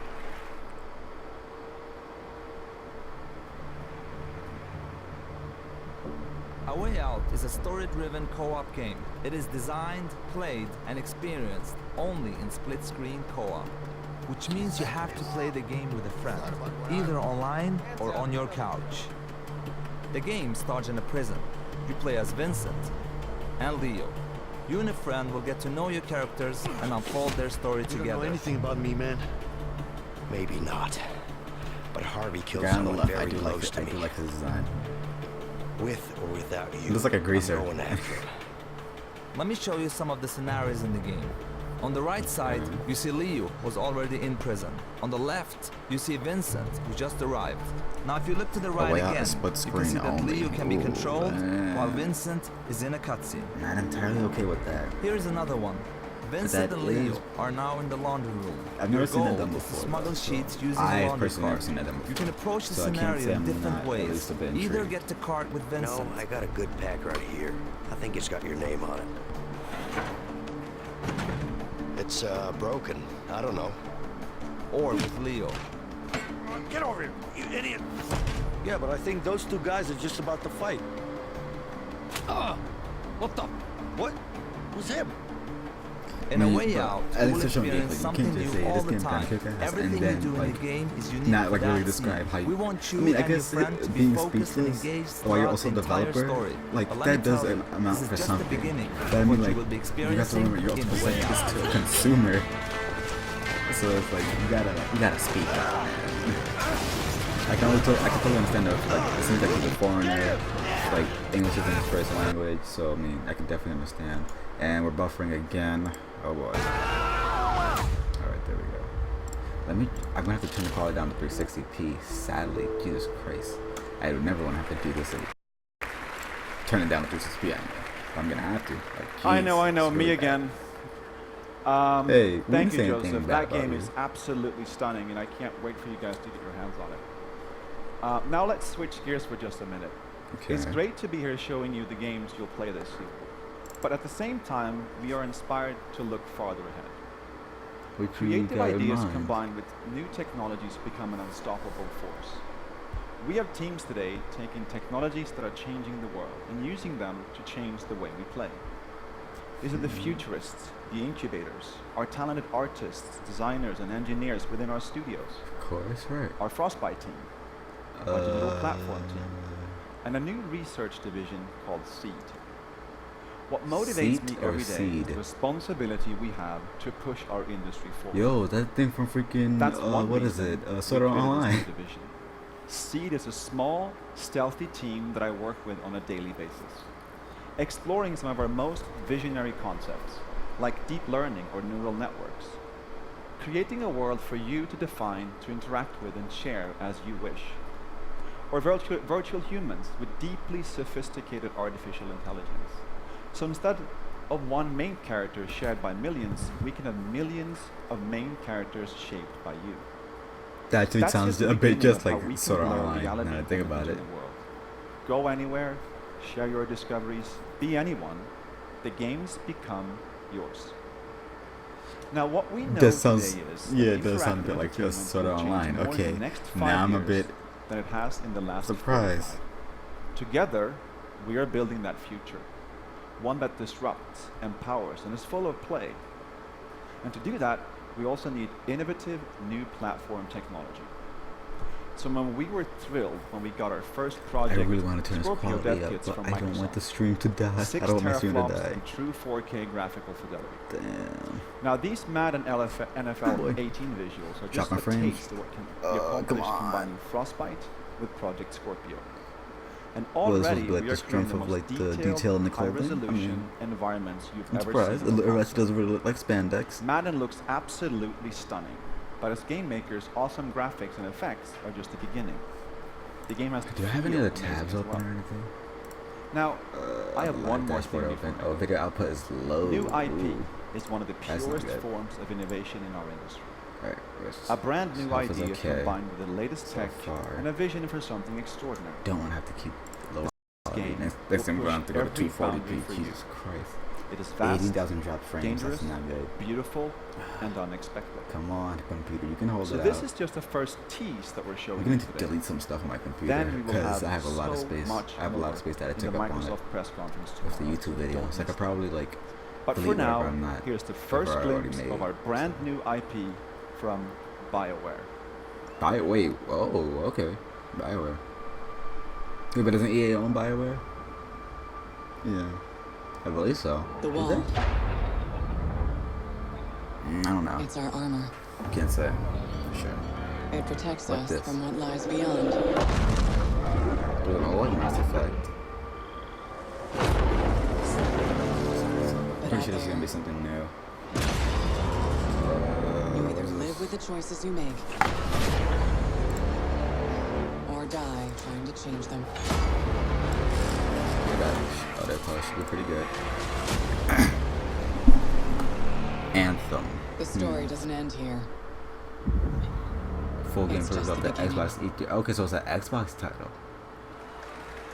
A Way Out is a story-driven co-op game. It is designed, played, and experienced only in split-screen co-op, which means you have to play the game with a friend, either online or on your couch. The game starts in a prison. You play as Vincent and Leo. You and a friend will get to know your characters and unfold their story together. You don't know anything about me, man. Maybe not. But Harvey killed someone very close to me. I do like his design. With or without you. It looks like a greaser. I'm going after. Let me show you some of the scenarios in the game. On the right side, you see Leo, who's already in prison. On the left, you see Vincent, who just arrived. Now, if you look to the right again, you can see that Leo can be controlled, while Vincent is in a cutscene. Not entirely okay with that. Here's another one. Vincent and Leo are now in the laundry room. I've never seen that done before. Smuggle sheets using a laundry cart. You can approach the scenario in different ways. Either get the cart with Vincent. No, I got a good pack right here. I think it's got your name on it. It's broken. I don't know. Or with Leo. Get over here, you idiot! Yeah, but I think those two guys are just about to fight. What the? What? Who's him? In a way out, at you least will to show experience gameplay, you something can't just new say all this the game kind time. of kick ass Everything and then you do in like the game is unique. not like really That's describe it. how you. We want you I mean, I and your guess friend to be being focused and speechless engaged while you're throughout also a the entire developer, story. like But let that me does tell you, amount this for is just the something. beginning But I mean, what like you will be you have to remember, you're experiencing also in saying Way this Out. to a consumer. So it's like you gotta speak up. I can totally understand that. Like it seems like he's a foreigner. Like English isn't his first language, so I mean I can definitely understand. And we're buffering again. Oh boy. Alright, there we go. I'm gonna have to turn the quality down to 360p, sadly. Jesus Christ. I would never want to have to do this again. Turn it down to 360p anyway. I'm gonna have to. Like, I know, screw me that. again. Hey, thank we you, didn't say anything Joseph. bad That game about is you. absolutely stunning, and I can't wait for you guys to get your hands on it. Now let's switch gears for just a minute. It's Okay. great to be here showing you the games you'll play this year. But at the same time, we are inspired to look farther ahead. What you Creative got in ideas mind? combined with new technologies become an unstoppable force. We have teams today taking technologies that are changing the world and using them to change the way we play. These are the futurists, the incubators, our talented artists, designers, and engineers within our studios. Of course, right. Our Frostbite team, our digital platform team, and a new research division called Seed. What motivates Seed me or every day Seed? is the responsibility we have to push our industry forward. Yo, that thing from freaking That's one what is reason it? we Sword Art created this new Online. division. Seed is a small, stealthy team that I work with on a daily basis, exploring some of our most visionary concepts, like deep learning or neural networks, creating a world for you to define, to interact with, and share as you wish, or virtual humans with deeply sophisticated artificial intelligence. So instead of one main character shared by millions, we can have millions of main characters shaped by you. That actually That's sounds just the a bit beginning just of how like we can Sword Art blur Online. reality Now I with think the about it. digital world. Go anywhere, share your discoveries, be anyone. The games become yours. Now, what we know That sounds, today is yeah, that it does sound a interactive bit like just entertainment Sword Art will change Online. more in Okay, the next 5 now I'm a years bit than it has in the last surprised. 45. Together, we are building that future, one that disrupts, empowers, and is full of play. And to do that, we also need innovative new platform technology. So when we were thrilled when we got our first project, I really want to turn this Scorpio quality dev up, kits but from I don't want Microsoft. the stream to die. 6 I don't want my stream to teraflops die. in true 4K graphical fidelity. Damn. Now these Madden NFL 18 visuals are just Drop my a frames. taste of what can be accomplished combining Frostbite with Project Scorpio. And Well, this was already like we the are creating strength the of most like the detailed, detail in the clothing. I high-resolution mean, environments you've I'm ever surprised. seen. It actually doesn't really look like spandex. Madden looks absolutely stunning, but as game makers, awesome graphics and effects are just the beginning. The game has to Do I have any feel other amazing tabs as open well. or anything? Now, I have My one more dashboard thing open. before. Oh, video output is low. New IP Ooh. is one of the That's not purest good. forms of innovation in our industry. Alright, A brand new stuff is idea okay combined with the latest so tech far. and a vision for something extraordinary. Don't want to have to keep low quality. Game Next will time we're going to have to go to push every 240p. boundary for you. Jesus Christ. It is fast, 18,000 drop frames. dangerous, That's not good. beautiful, and unexpected. Come on, computer. You can hold So it this out. is just the first tease that we're showing I'm going you to today. delete some stuff on my computer Then we will because have I have a lot of so space. much I have a lot of more space that I in took the up on it Microsoft press conference with the tomorrow. YouTube videos. Don't I could probably like But for delete whatever now, I'm not here's the whatever first I already glimpse made. of our brand new IP from BioWare. Wait, oh, okay. BioWare. Wait, but doesn't EA own BioWare? Yeah. I believe so. The Is wall. it? I don't know. It's our armor. Can't say. Sure. It protects Like us this. from what lies beyond. Doing a like Mass Effect. Pretty sure this is gonna be something new. You either live with the choices you make, or die trying to change them. Look at that. Oh, that color should be pretty good. Anthem. The story doesn't end here. Full game It's footage just of the the beginning. Xbox E3. Okay, so it's an Xbox title.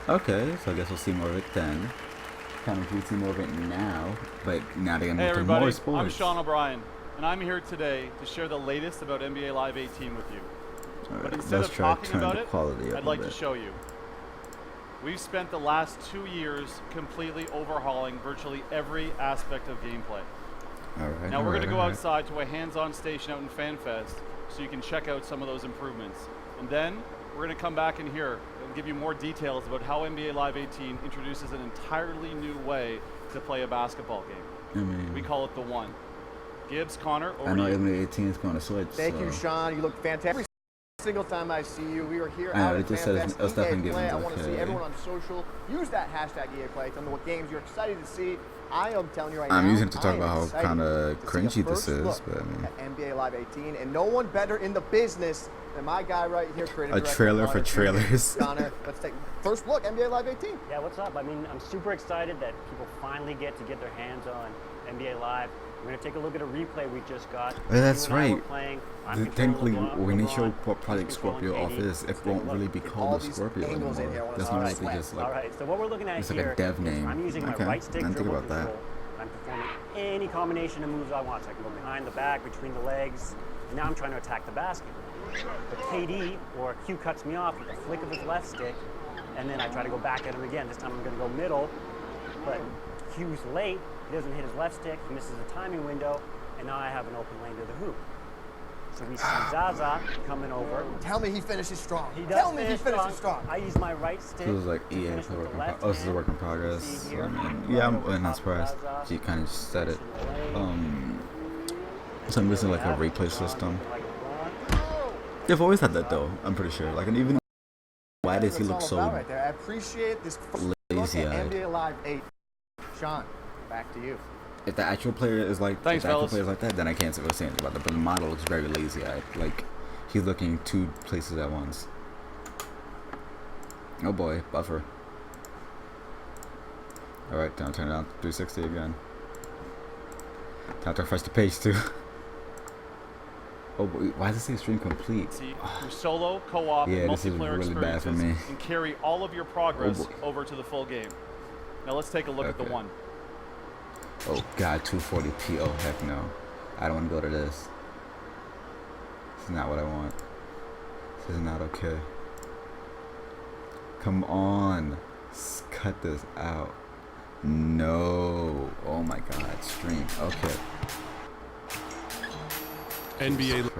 Okay, so I guess we'll see more of it then. Kind of we'll see more of it now, but now they're gonna Hey move to everybody, more I'm sports. Sean O'Brien, and I'm here today to share the latest about NBA Live 18 with you. Alright, But instead let's of try to talking turn about the it, quality up I'd a like to bit. show you. We've spent the last 2 years completely overhauling virtually every aspect of gameplay. Now we're going to go outside to a hands-on station out in FanFest so you can check out some of those improvements. And then we're going to come back in here and give you more details about how NBA Live 18 introduces an entirely new way to play a basketball game. We call it the One. Gibbs, Connor, over I know to you. NBA 18 is going to switch. Thank you, Sean. You look fantastic. Every single time I see you, we are here out at FanFest. EA Play. I want to see everyone on social use that hashtag EA Play. Tell me what games you're excited to see. I am telling you right now. I'm using it to talk about how kind of cringy this is, but I mean. NBA Live 18, and no one better in the business than my guy right here, creative director. A trailer for trailers. Connor, let's take first look. NBA Live 18. Yeah, what's up? I mean, I'm super excited that people finally get their hands on NBA Live. We're going to take a look at a replay we just got. Oh, that's right. Technically, when they show what Project Scorpio off is, it won't really be called a Scorpio anymore. That's not like they just like. All right, so what we're looking at it's here, like a dev name. I'm using my right stick think dribble about that. control. I'm performing any combination of moves I want. So I can go behind the back, between the legs, and now I'm trying to attack the basket. But KD or Q cuts me off with a flick of his left stick, and then I try to go back at him again. This time I'm going to go middle, but Q's late. He doesn't hit his left stick. He misses the timing window, and now I have an open lane to the hoop. So we see Zaza coming over. Tell me he finishes strong. He does. Tell me he finishes strong. I use my right stick. Feels like EA for work in progress. Oh, this is a work in progress. So, I mean, yeah, I'm not surprised. She kind of just said it. So I'm using like a replay system. They've always had that though. I'm pretty sure. Like, and even why does he look so right there. I appreciate this lazy-eyed? NBA Live 8. Sean, back to you. If the actual player is like, Thanks, if the actual player is like that, then I can't say anything about that. But the model looks very lazy-eyed. Like he's looking 2 places at once. Oh boy, buffer. All right, time to turn it on 360 again. Time to refresh the page too. Oh boy, why does it say stream complete? See, through solo, co-op, and this is multiplayer really bad for experiences, me. and carry all of your progress over to the full game. Now let's take a look at the One. Oh god, 240p. Oh heck no. I don't want to go to this. This is not what I want. This is not okay. Come on. Cut this out. No. Oh my god. Stream. Okay. NBA.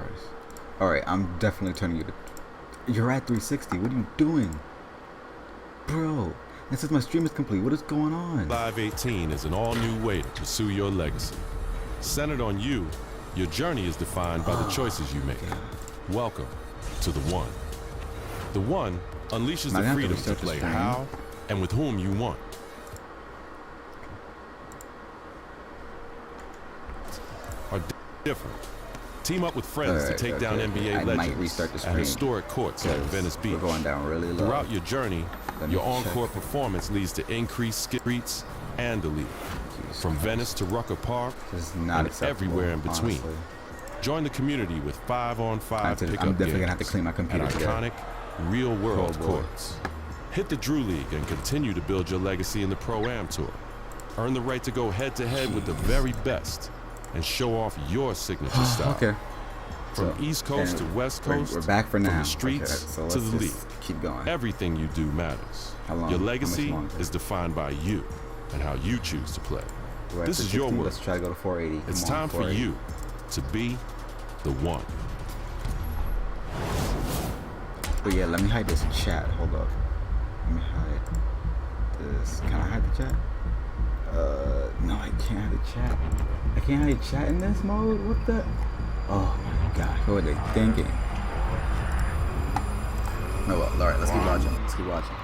Alright, I'm definitely turning you to. You're at 360. What are you doing? Bro. It says my stream is complete. What is going on? Live 18 is an all-new way to pursue your legacy. Centered on you, your journey is defined by the choices you make. Welcome to the One. The One unleashes the freedom to play how and with whom you want. Are different. Team up with friends to take down NBA legends at historic courts like Venice Beach. Going down really low. Throughout your journey, your on-court performance leads to increased streets and the league. From Venice to Rucker Park and everywhere in between. Honestly. Join the community with 5-on-5 pickup games gonna have to clean my computer at iconic, real-world courts. Hit the Drew League and continue to build your legacy in the Pro-Am Tour. Earn the right to go head-to-head with the very best and show off your signature style. Okay. From East Coast to West Coast, we're back for now. From the streets to the league. Keep going. Everything you do matters. Your legacy is defined by you and how you choose to play. This is your work. Let's try to go to 480. It's time for you to be the One. But yeah, let me hide this chat. Hold up. Let me hide this. Can I hide the chat? No, I can't hide the chat. I can't hide chat in this mode? What the? Oh my god, what are they thinking? Oh well, alright, let's keep watching. Let's keep watching.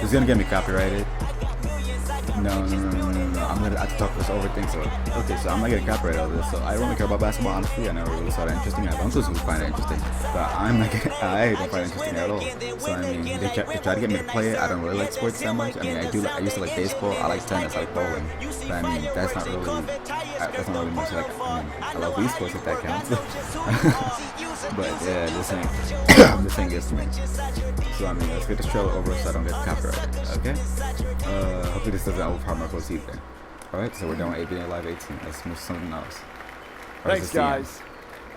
It's gonna get me copyrighted. No. I'm gonna have to talk this over things. So, okay, so I'm not getting copyrighted over this. So I don't really care about basketball, honestly. I never really saw that interesting. I have uncles who find it interesting, but I don't find it interesting at all. So I mean, they try to get me to play it. I don't really like sports that much. I mean, I used to like baseball. I like tennis. I like bowling. But I mean, that's not really much like. I love esports if that counts. But yeah, this thing gets me. So I mean, let's get this trailer over so I don't get copyrighted. Okay. Hopefully this doesn't overpower my voice either. Alright, so we're done with NBA Live 18. Let's move to something else. Thanks, guys.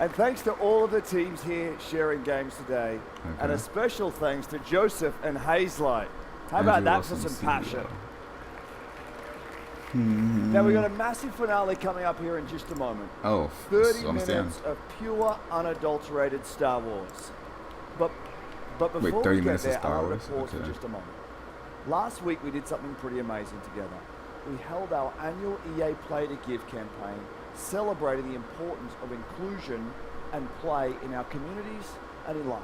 And thanks to all of the teams here sharing games today. Okay. And a special thanks to Joseph and Hazelight. How about that for some passion? Now we've got a massive finale coming up here in just a moment. Oh, 30 minutes of pure, unadulterated Star Wars. But before we get there, I want to pause for just a moment. Last week we did something pretty amazing together. We held our annual EA Play to Give campaign, celebrating the importance of inclusion and play in our communities and in life.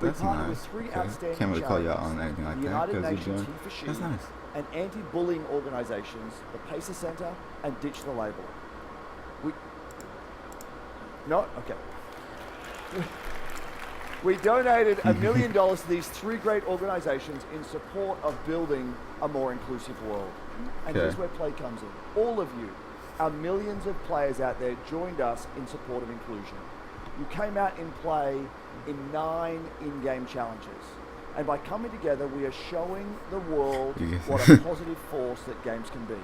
That's nice. With three outstanding Can't really call you out on anything like that because you're doing. That's nice. And anti-bullying organizations, the Pacer Center, and Ditch the Label. We donated $1 million to these three great organizations in support of building a more inclusive world. And here's where play comes in. All of you, our millions of players out there, joined us in support of inclusion. You came out in play in 9 in-game challenges. And by coming together, we are showing the world what a positive force that games can be.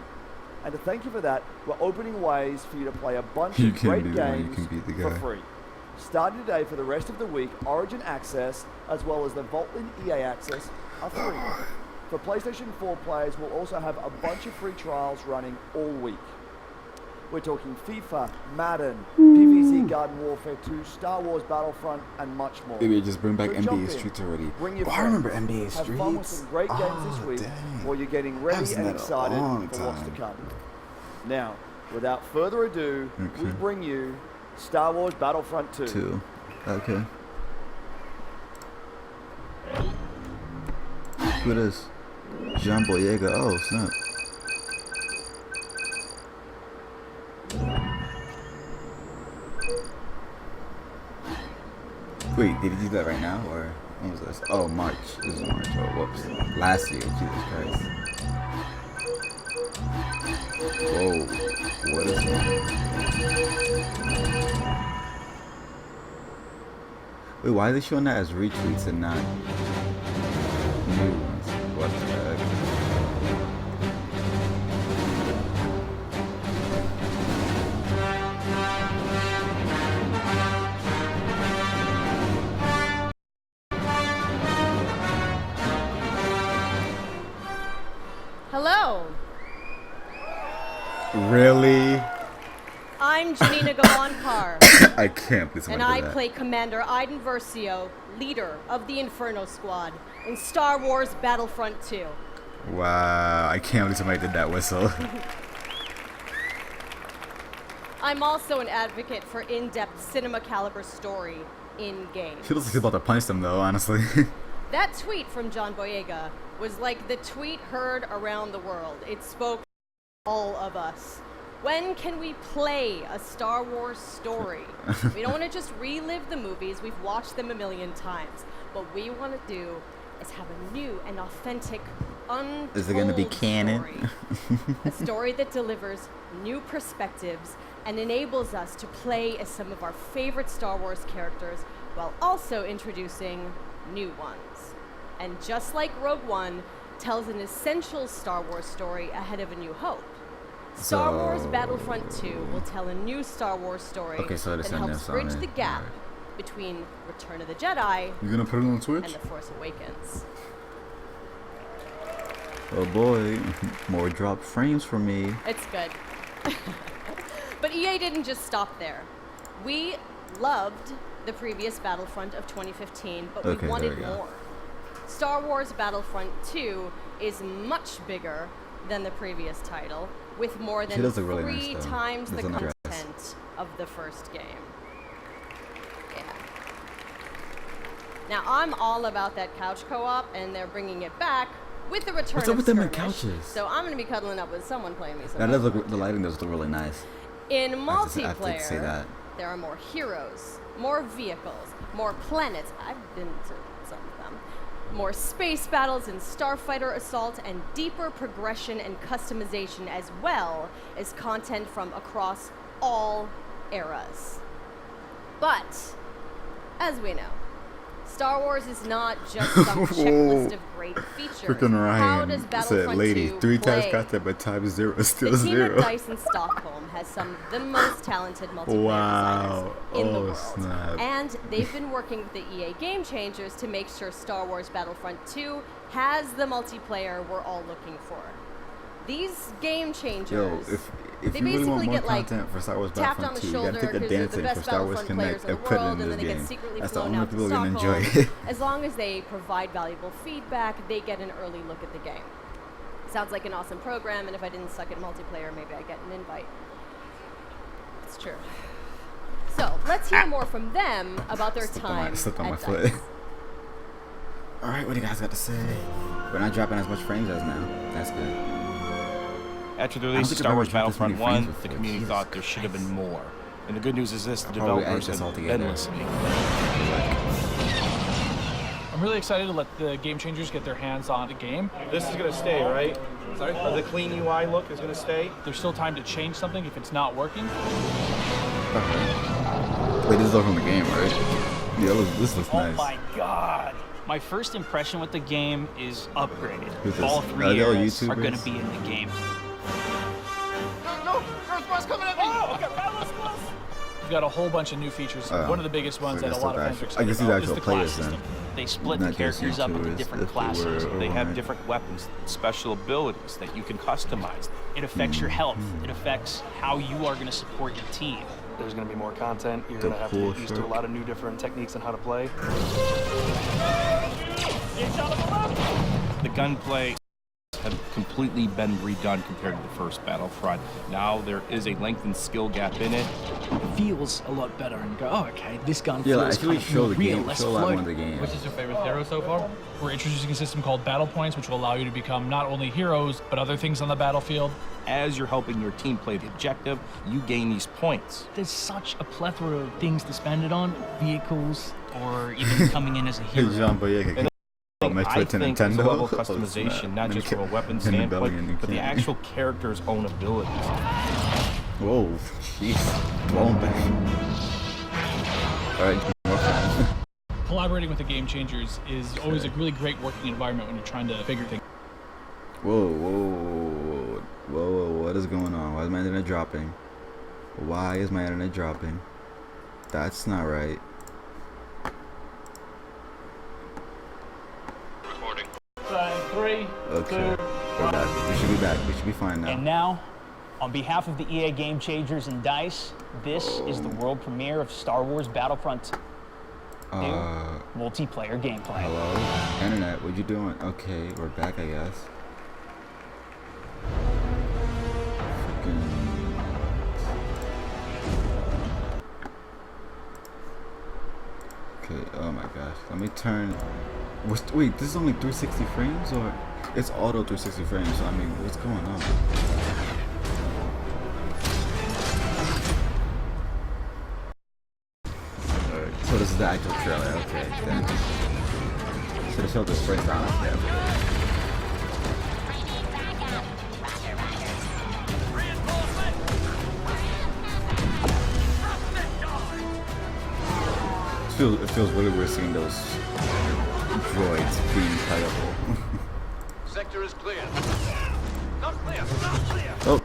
And to thank you for that, we're opening ways for you to play a bunch of great games for free. Starting today for the rest of the week, Origin Access, as well as the Vaultland EA Access, are free. For PlayStation 4 players, we'll also have a bunch of free trials running all week. We're talking FIFA, Madden, PvZ Garden Warfare 2, Star Wars Battlefront, and much more. Maybe just bring back NBA Streets already. I remember NBA Streets. Have fun with some great games this week while you're getting ready and excited for what's to come. Now, without further ado, we bring you Star Wars Battlefront 2. Okay. Who it is? John Boyega. Oh, snap. Wait, did he do that right now, or when was this? Oh, March. This is March. Oh, whoops. Last year. Jesus Christ. Whoa. What is that? Wait, why are they showing that as retweets and not new ones? What the heck? Hello. Really? I'm Janina Gavankar. I can't believe and I play Commander Iden Versio, leader of the Inferno Squad in Star Wars Battlefront 2. Wow, I can't believe somebody did that whistle. I'm also an advocate for in-depth cinema caliber story in games. She looks like she's about to punch them though, honestly. That tweet from John Boyega was like the tweet heard around the world. It spoke to all of us. When can we play a Star Wars story? We don't want to just relive the movies. We've watched them a million times. What we want to do is have a new and authentic, untold Is it going to be canon? A story that delivers new perspectives and enables us to play as some of our favorite Star Wars characters while also introducing new ones. And just like Rogue One tells an essential Star Wars story ahead of A New Hope, Star Wars Battlefront 2 will tell a new Star Wars story that helps bridge the gap between Return of the Jedi You gonna put it on Twitch? and The Force Awakens. Oh boy, more drop frames for me. It's good. But EA didn't just stop there. We loved the previous Battlefront of 2015, but we wanted more. Star Wars Battlefront 2 is much bigger than the previous title, with more than 3 times the content of the first game. Yeah. Now, I'm all about that couch co-op, and they're bringing it back with the return What's up of with them in Skirmish. couches? So I'm going to be cuddling up with someone playing me some. That does look, the lighting does look really nice. In multiplayer, I have to say that. There are more heroes, more vehicles, more planets. I've been to some of them. More space battles and starfighter assault, and deeper progression and customization, as well as content from across all eras. But, as we know, Star Wars is not just some checklist of great features. Freaking How does Ryan Battlefront said, "Lady, 2 3 times play? content, but times 0 is still The team 0." at DICE in Stockholm has some of the most talented multiplayer designers in the world. Snap. And they've been working with the EA Game Changers to make sure Star Wars Battlefront 2 has the multiplayer we're all looking for. These Game Changers, Yo, if they you really want basically more get like content for Star Wars tapped on Battlefront the 2, you gotta shoulder take a because they're the dancing for best Star Wars Battlefront players Connect in and the put it world, in and this then they game. get secretly That's the flown only out to people gonna Stockholm. enjoy it. As long as they provide valuable feedback, they get an early look at the game. Sounds like an awesome program, and if I didn't suck at multiplayer, maybe I'd get an invite. It's true. So, let's hear more from them about their time Slipped on my at foot. DICE. Alright, what do you guys got to say? We're not dropping as much frames as now. That's good. After the I don't release think of Star I've Wars ever dropped this many Battlefront 1, frames the before. community Jesus thought there should have been more. And the good news is this, the I'll probably developers edit this all have together. been listening. I'm really excited to let the Game Changers get their hands on the game. This is going to stay, right? Sorry? The clean UI look is going to stay? There's still time to change something if it's not working. Wait, this is all from the game, right? Yeah, this looks nice. Oh my god. My first impression with the game is upgraded. Who's All this? 3 Are they all eras are YouTubers? going to be in the game. No! First boss coming at me! Oh, okay, Battlefront. We've got a whole bunch of new features. One of the biggest ones so that a that's lot of the fans are actual- I excited can see the about is actual the class players then. They system. split Not the just characters up into YouTubers, different if they classes. were They have alright. different weapons, special abilities that you can customize. It affects your health. It affects how you are going to support your team. There's going to be more content. You're The going to have to cool get used to a shirt. lot of new different techniques on how to play. The gunplay had completely been redone compared to the first Battlefront. Now there is a lengthened skill gap in it. It feels a lot better and go, oh, okay, this gun Yeah, like, feels actually kind of show more the real, game, less show a lot more of floaty. the game. Which is your favorite hero so far? We're introducing a system called Battle Points, which will allow you to become not only heroes, but other things on the battlefield. As you're helping your team play the objective, you gain these points. There's such a plethora of things to spend it on, vehicles, or even coming in as a hero. Hey, John Boyega. I think there's a level of Oh, customization, snap. not just from a weapon In Rebellion, standpoint, you but the can't. actual character's own abilities. Whoa, jeez. Blown back. Alright, more fun. Collaborating with the Game Changers is always a really great working environment when you're trying to figure things. Whoa, what is going on? Why is my internet dropping? Why is my internet dropping? That's not right. Recording. 3, Okay, we're back. We should be back. We should be fine now. And now, on behalf of the EA Game Changers and DICE, this is the world premiere of Star Wars Battlefront 2 multiplayer gameplay. Hello? Internet, what you doing? Okay, we're back, I guess. Okay, oh my gosh. Let me turn... Wait, this is only 360 frames? Or it's auto 360 frames, so I mean, what's going on? Alright, so this is the actual trailer, okay. Then. Should have showed this first round up there. It feels really weird seeing those droids being playable. Sector is clear. Not clear. Not clear. Oh.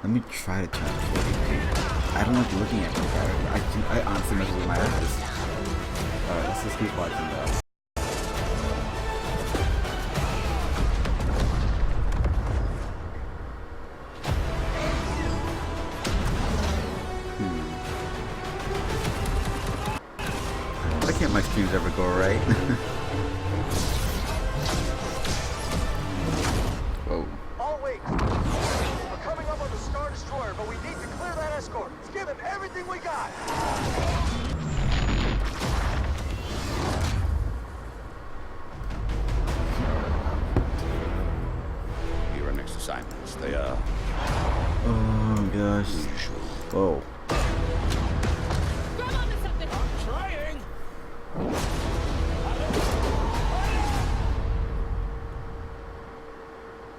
Let me try to turn it 40p. I don't like looking at it. I honestly mess with my eyes. Alright, let's just keep watching that. Why can't my streams ever go right? Whoa. All wait. We're coming up on the Star Destroyer, but we need to clear that escort. Let's give him everything we got. Your next assignments, they are... Oh gosh. Whoa. Trying.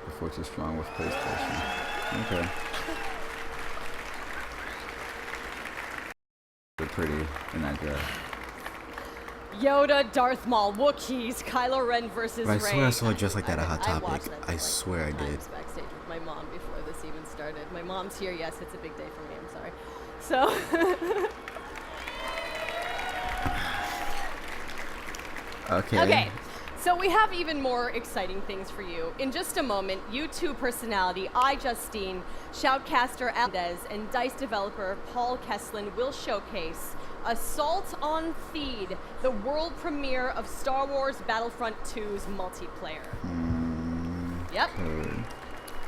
The Force is strong with PlayStation. Okay. pretty in that dress. Yoda, Darth Maul, Wookiees, Kylo Ren versus Rey. I swear I saw a dress like that at Hot Topic. I swear I did. Backstage with my mom before this even started. My mom's here. Yes, it's a big day for me. I'm sorry. So. Okay. So we have even more exciting things for you. In just a moment, YouTube personality iJustine, shoutcaster Aldez, and DICE developer Paul Kesslin will showcase Assault on Theed, the world premiere of Star Wars Battlefront 2's multiplayer. Yep.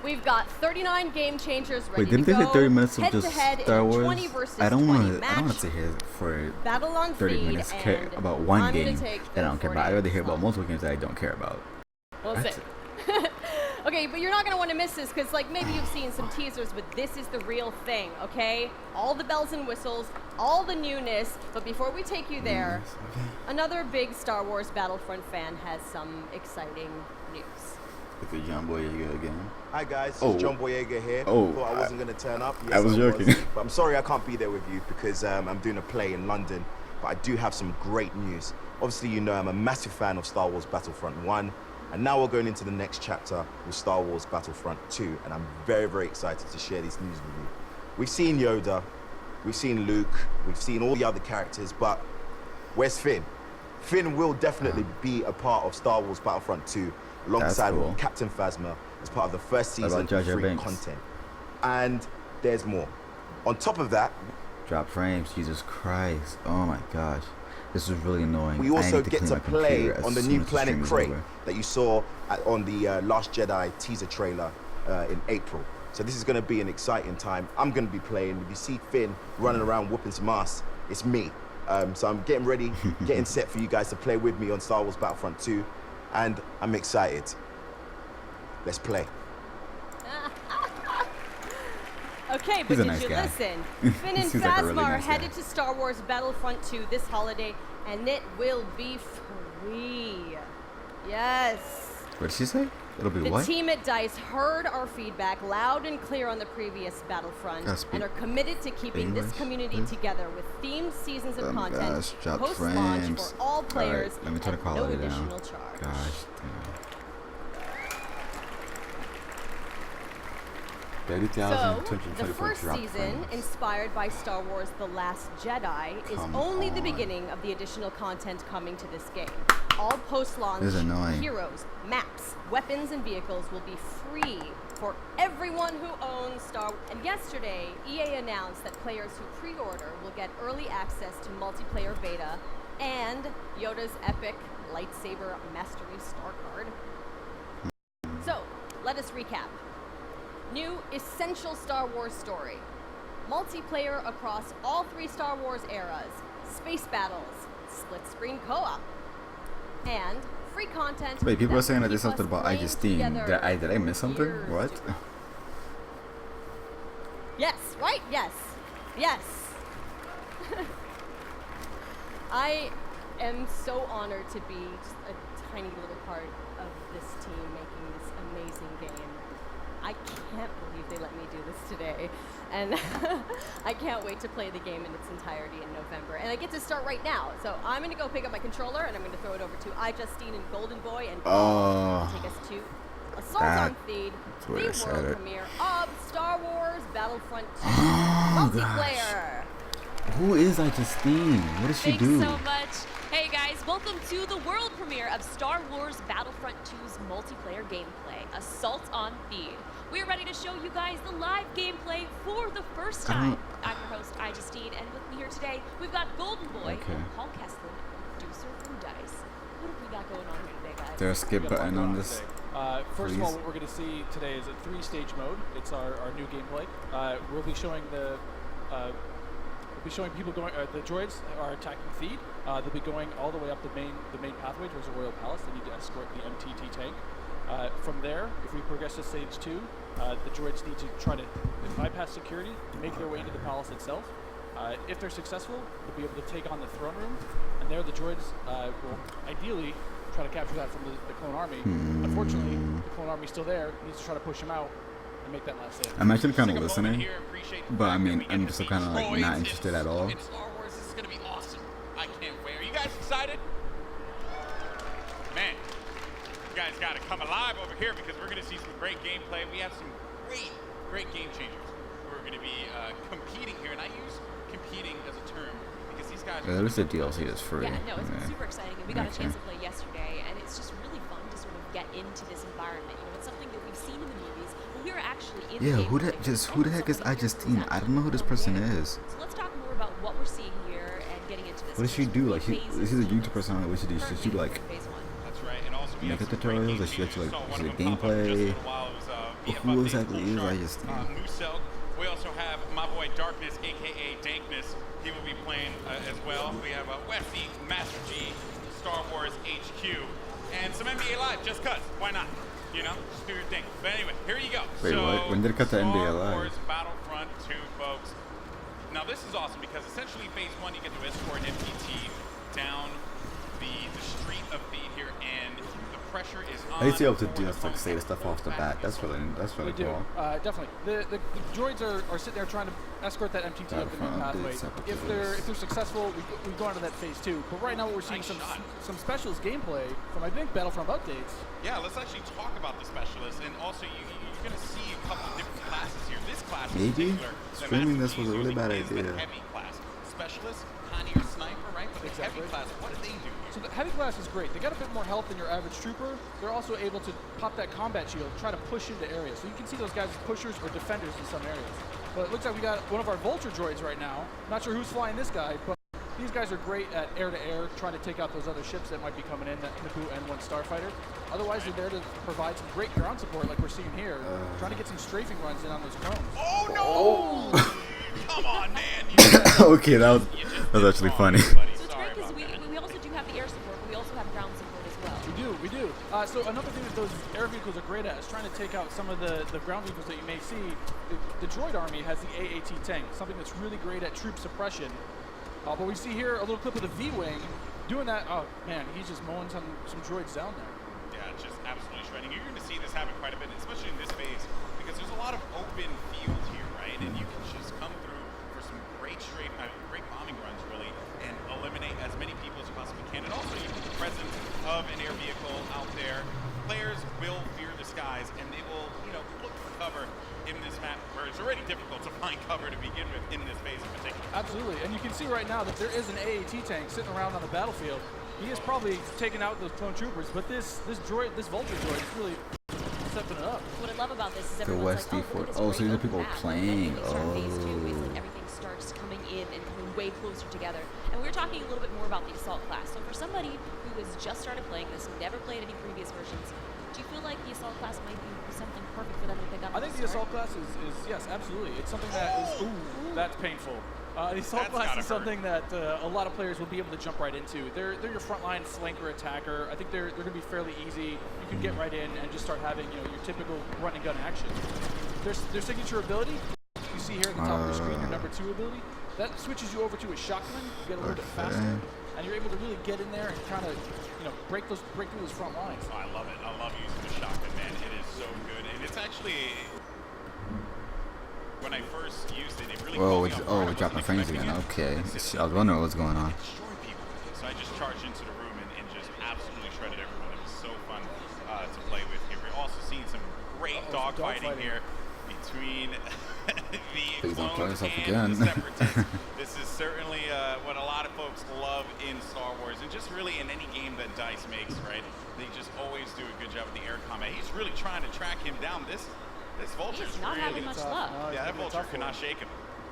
We've got 39 game changers ready Wait, didn't to they go. say 30 minutes of head just to head Star in a Wars? 20 versus I don't 20 want match. to hear for Battle on 30 Theed, minutes care about one I'm game gonna take that I don't care about. I'd rather hear about slots. multiple games that I don't care about. We'll see. Okay, but you're not going to want to miss this because, like, maybe you've seen some teasers, but this is the real thing, okay? All the bells and whistles, all the newness. But before we take you there, another big Star Wars Battlefront fan has some exciting news. It's a John Boyega again. Hi guys, it's John Boyega here. Oh, thought I wasn't going to turn up. Yes, I was joking. But I'm sorry I can't be there with you because I'm doing a play in London. But I do have some great news. Obviously, you know I'm a massive fan of Star Wars Battlefront 1. And now we're going into the next chapter with Star Wars Battlefront 2. And I'm very, very excited to share this news with you. We've seen Yoda, we've seen Luke, we've seen all the other characters, but where's Finn? Finn will definitely be a part of Star Wars Battlefront 2 alongside with Captain Phasma as part of the first season of free content. And there's more. On top of that, drop frames, Jesus Christ. Oh my gosh. This is really annoying. We also get to play on the new planet Crate that you saw on the Last Jedi teaser trailer in April. So this is going to be an exciting time. I'm going to be playing. If you see Finn running around whooping some ass, it's me. So I'm getting ready, getting set for you guys to play with me on Star Wars Battlefront 2. And I'm excited. Let's play. Okay, but did you listen? Finn and Phasma are headed to Star Wars Battlefront 2 this holiday, and it will be free. Yes. What did she say? It'll be what? The team at DICE heard our feedback loud and clear on the previous Battlefront and are committed to keeping this community together with themed seasons of content post-launch for all players at no additional charge. Gosh, damn. So, the first season, inspired by Star Wars The Last Jedi, is only the beginning of the additional content coming to this game. All post-launch heroes, maps, weapons, and vehicles will be free for everyone who owns Star Wars. And yesterday, EA announced that players who pre-order will get early access to multiplayer beta and Yoda's epic lightsaber mastery star card. So, let us recap. New essential Star Wars story. Multiplayer across all 3 Star Wars eras. Space battles. Split-screen co-op. And free content. Wait, people are saying that there's something about iJustine. Did I miss something? What? Yes, right? Yes. Yes. I am so honored to be just a tiny little part of this team making this amazing game. I can't believe they let me do this today, and I can't wait to play the game in its entirety in November. And I get to start right now, so I'm going to go pick up my controller, and I'm going to throw it over to iJustine and Golden Boy, and take us to Assault on Theed, the world premiere of Star Wars Battlefront 2 multiplayer. Who is iJustine? What does she do? Thanks so much. Hey guys, welcome to the world premiere of Star Wars Battlefront 2's multiplayer gameplay, Assault on Theed. We're ready to show you guys the live gameplay for the first time. I'm your host, iJustine, and with me here today, we've got Golden Boy and Paul Kesslin, producer from DICE. What have we got going on here today, guys? There's a skip button on this. First of all, what we're going to see today is a 3-stage mode. It's our new gameplay. We'll be showing people going. The droids are attacking Theed. They'll be going all the way up the main pathway towards the Royal Palace. They need to escort the MTT tank. From there, if we progress to stage 2, the droids need to try to bypass security, make their way into the palace itself. If they're successful, they'll be able to take on the throne room, and there the droids will ideally try to capture that from the clone army. Unfortunately, the clone army's still there. He needs to try to push him out and make that last save. I'm actually kind of listening, but I mean, I'm just kind of like not interested at all. is going to be awesome. I can't wait. Are you guys excited? Man, you guys got to come alive over here because we're going to see some great gameplay. We have some great game changers who are going to be competing here. And I use competing as a term because these guys at least the DLC is free. Yeah, no, it's super exciting. And we got a chance to play yesterday, and it's just really fun to sort of get into this environment. You know, it's something that we've seen in the movies, but we're actually in the who the heck is I Justine? I don't know who this person is. So let's talk more about what we're seeing here and getting into this. What does she do? Like, she's a YouTube personality. What should she like? That's right. And also Makeup tutorials? Like, she actually like, is it gameplay? Who exactly is I Justine? We also have my boy Darkness, aka Dankness. He will be playing as well. We have Westy, Master G, Star Wars HQ, and some NBA Live. Just cuz, why not? You know, just do your thing. But anyway, here you go. Wait, what? When did it cut to NBA Live? Star Wars Battlefront 2, folks. Now this is awesome because essentially phase 1, you get to escort MPT down the street of Theed here, and the pressure is on. I used to be able to do like say the stuff off the bat. That's really cool. Definitely. The droids are sitting there trying to escort that MTT up the main pathway. If they're successful, we go on to that phase 2. But right now, what we're seeing some specialist gameplay from I think Battlefront updates. Yeah, let's actually talk about the specialists, and also you're going to see a couple of different classes here. This class, maybe streaming this was a really bad idea. Heavy class specialist, kind of your sniper, right? But the heavy class, what do they do? So the heavy class is great. They got a bit more health than your average trooper. They're also able to pop that combat shield, try to push into areas. So you can see those guys as pushers or defenders in some areas. But it looks like we got one of our Vulture droids right now. Not sure who's flying this guy, but these guys are great at air-to-air, trying to take out those other ships that might be coming in, that Naboo N1 Starfighter. Otherwise, they're there to provide some great ground support like we're seeing here, trying to get some strafing runs in on those clones. Oh, no! Come on, man! Okay, that was actually funny. So it's great because we also do have the air support, but we also have ground support as well. We do. So another thing that those air vehicles are great at is trying to take out some of the ground vehicles that you may see. The droid army has the AAT tank, something that's really great at troop suppression. But we see here a little clip of the V-Wing doing that. Oh, man, he's just mowing some droids down there. Yeah, just absolutely shredding. You're going to see this happen quite a bit, especially in this phase, because there's a lot of open field here, right? And you can just come through for some great bombing runs, really, and eliminate as many people as you possibly can. And also, you get the presence of an air vehicle out there. Players will fear the skies, and they will, look for cover in this map where it's already difficult to find cover to begin with in this phase in particular. Absolutely, and you can see right now that there is an AAT tank sitting around on the battlefield. He is probably taking out those clone troopers, but this Vulture droid is really stepping it up. What I love about this is the everyone's West like, D4. Oh, so these are people playing. Phase 2 is like everything starts coming in and coming way closer together. And we're talking a little bit more about the assault class. So for somebody who has just started playing this, never played any previous versions, do you feel like the assault class might be something perfect for them to pick up? I think the assault class is yes, absolutely. It's something that is that's painful. The assault class is something that a lot of players will be able to jump right into. They're your frontline flanker attacker. I think they're going to be fairly easy. You can get right in and just start having your typical run and gun action. Their signature ability, you see here at the top of the screen, your number 2 ability, that switches you over to a shotgun. You get a little bit faster, and you're able to really get in there and kind of break through those front lines. Oh, I love it. I love using the shotgun, man. It is so good, and it's actually. When I first used it, it really we're dropping frames again. Okay. I was wondering what's going on. So I just charged into the room and just absolutely shredded everyone. It was so fun to play with here. We're also seeing some great dogfighting here between the clones and the separatists. This is certainly what a lot of folks love in Star Wars, and just really in any game that DICE makes, right? They just always do a good job with the air combat. He's really trying to track him down. This Vulture's not having much luck. Yeah, that Vulture cannot shake him.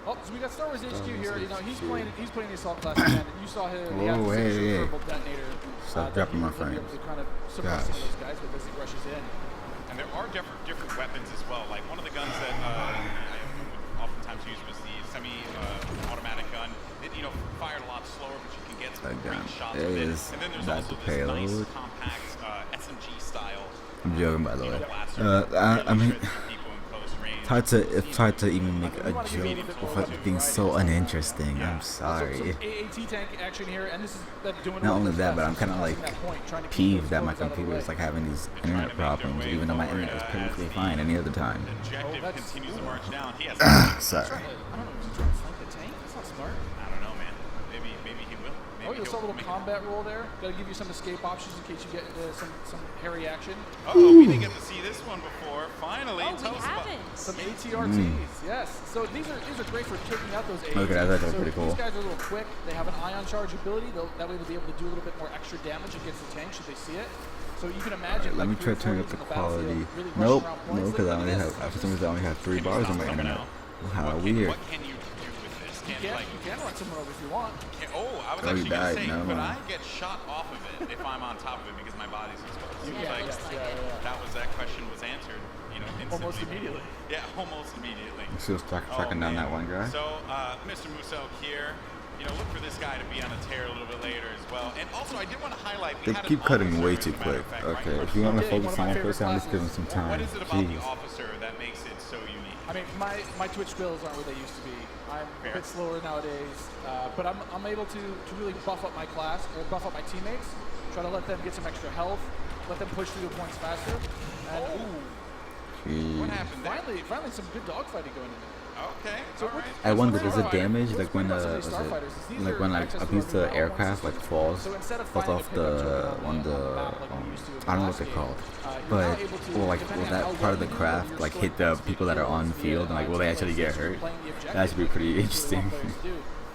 Oh, so we got Star Wars HQ here. He's playing the assault class again. And you saw him. Whoa, hey. Purple detonator. Stop dropping my frames. To kind of suppress some of those guys as he rushes in. And there are different weapons as well. Like one of the guns that I oftentimes use was the semi-automatic gun. It fired a lot slower, but you can get some great shots with it. And then there's also this nice compact SMG style. I'm joking, by the way. I mean, it's hard to even make a joke without being so uninteresting. I'm sorry. So AAT tank action here, and this is doing not only that, but I'm kind of like peeved that my computer is like having these internet problems, even though my internet is perfectly fine any other time. Continues to march down. He has sorry. I don't know. He's trying to flank the tank. That's not smart. I don't know, man. Maybe maybe he will. Maybe oh, you saw a little combat roll there. Got to give you some escape options in case you get into some hairy action. Oh, we didn't get to see this one before. Finally, tell us about some ATRTs. Yes. So these are great for taking out those ATRTs. Okay, that's so pretty cool. These guys are a little quick. They have an ion charge ability. That way they'll be able to do a little bit more extra damage against the tank should they see it. So you can imagine. Let me try turning up the quality. Nope, no, because I only have, for some reason, I only have 3 bars on my internet. How weird. What can you do with this? You can run someone over if you want. I was actually going to say, could I get shot off of it if I'm on top of it because my body's exposed? That was that question was answered, you know, instantly. Almost immediately. Yeah, almost immediately. Still tracking down that one guy. So, Mr. Musso here, you know, look for this guy to be on a tear a little bit later as well. And also, I did want to highlight. They keep cutting way too quick. Okay, if you want to focus on one person, I'm just giving some time. What is it about the officer that makes it so unique? I mean, my Twitch skills aren't what they used to be. I'm a bit slower nowadays, but I'm able to really buff up my class, or buff up my teammates, try to let them get some extra health, let them push through the points faster. And what happened there? Finally some good dogfighting going in there. Okay. So I wonder, does it damage like when a piece of aircraft like falls off the I don't know what they're called, but will that part of the craft like hit the people that are on the field and like will they actually get hurt? That should be pretty interesting.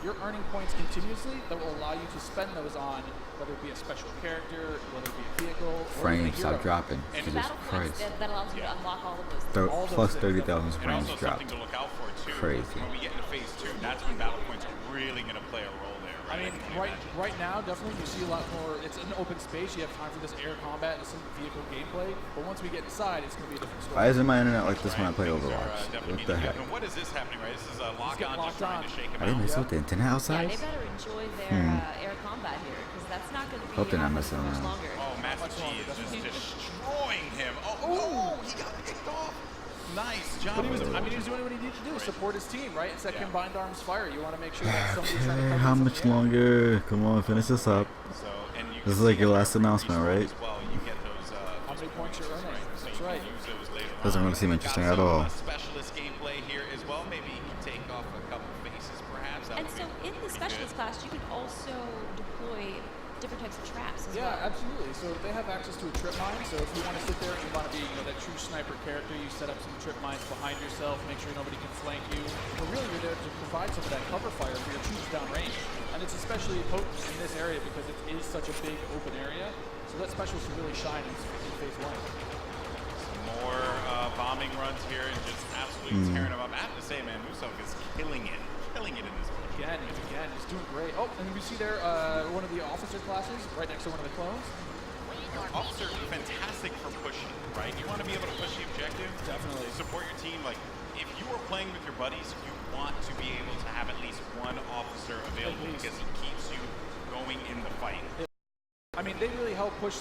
You're earning points continuously that will allow you to spend those on whether it be a special character, whether it be a vehicle, frames stop dropping. Jesus Christ. That allows you to unlock all of those. Plus 30,000 frames also drop. Something to look out for too. Crazy. When we get into phase 2, that's when battle points are really going to play a role there. Right? I mean, right now, definitely you see a lot more. It's an open space. You have time for this air combat and some vehicle gameplay. But once we get inside, it's going to be a different story. Why isn't my internet like this when I play Overwatch? What the heck? And what is this happening, right? This is lock-on just trying to shake him I didn't mess with the internet outside? Yeah, they better enjoy their air combat here, because that's not going to be hope they're not messing much around. longer. Oh, Master G is just destroying him. Oh, he got picked off. Nice job. But he was doing what he needed to do, support his team, right? It's that combined arms fire. You want to make sure that somebody's trying to cover How much longer? Come on, finish this up. This is like your last announcement, right? How many points you're earning? That's right. Doesn't really seem interesting at all. Specialist gameplay here as well. Maybe you can take off a couple faces, perhaps. And so in the specialist class, you can also deploy different types of traps as well. Yeah, absolutely. So they have access to a trip mine. So if you want to sit there and you want to be, that true sniper character, you set up some trip mines behind yourself, make sure nobody can flank you. But really, you're there to provide some of that cover fire for your troops downrange. And it's especially potent in this area because it is such a big open area. So that specialist will really shine in phase 1. Some more bombing runs here and just absolutely tearing them up. I have to say, man, Musok is killing it in this one. Again, he's doing great. Oh, and we see there one of the officer classes right next to one of the clones. Officer, fantastic for pushing, right? You want to be able to push the objective. Definitely. Support your team. Like, if you are playing with your buddies, you want to be able to have at least one officer available because he keeps you going in the fight. I mean, they really help push,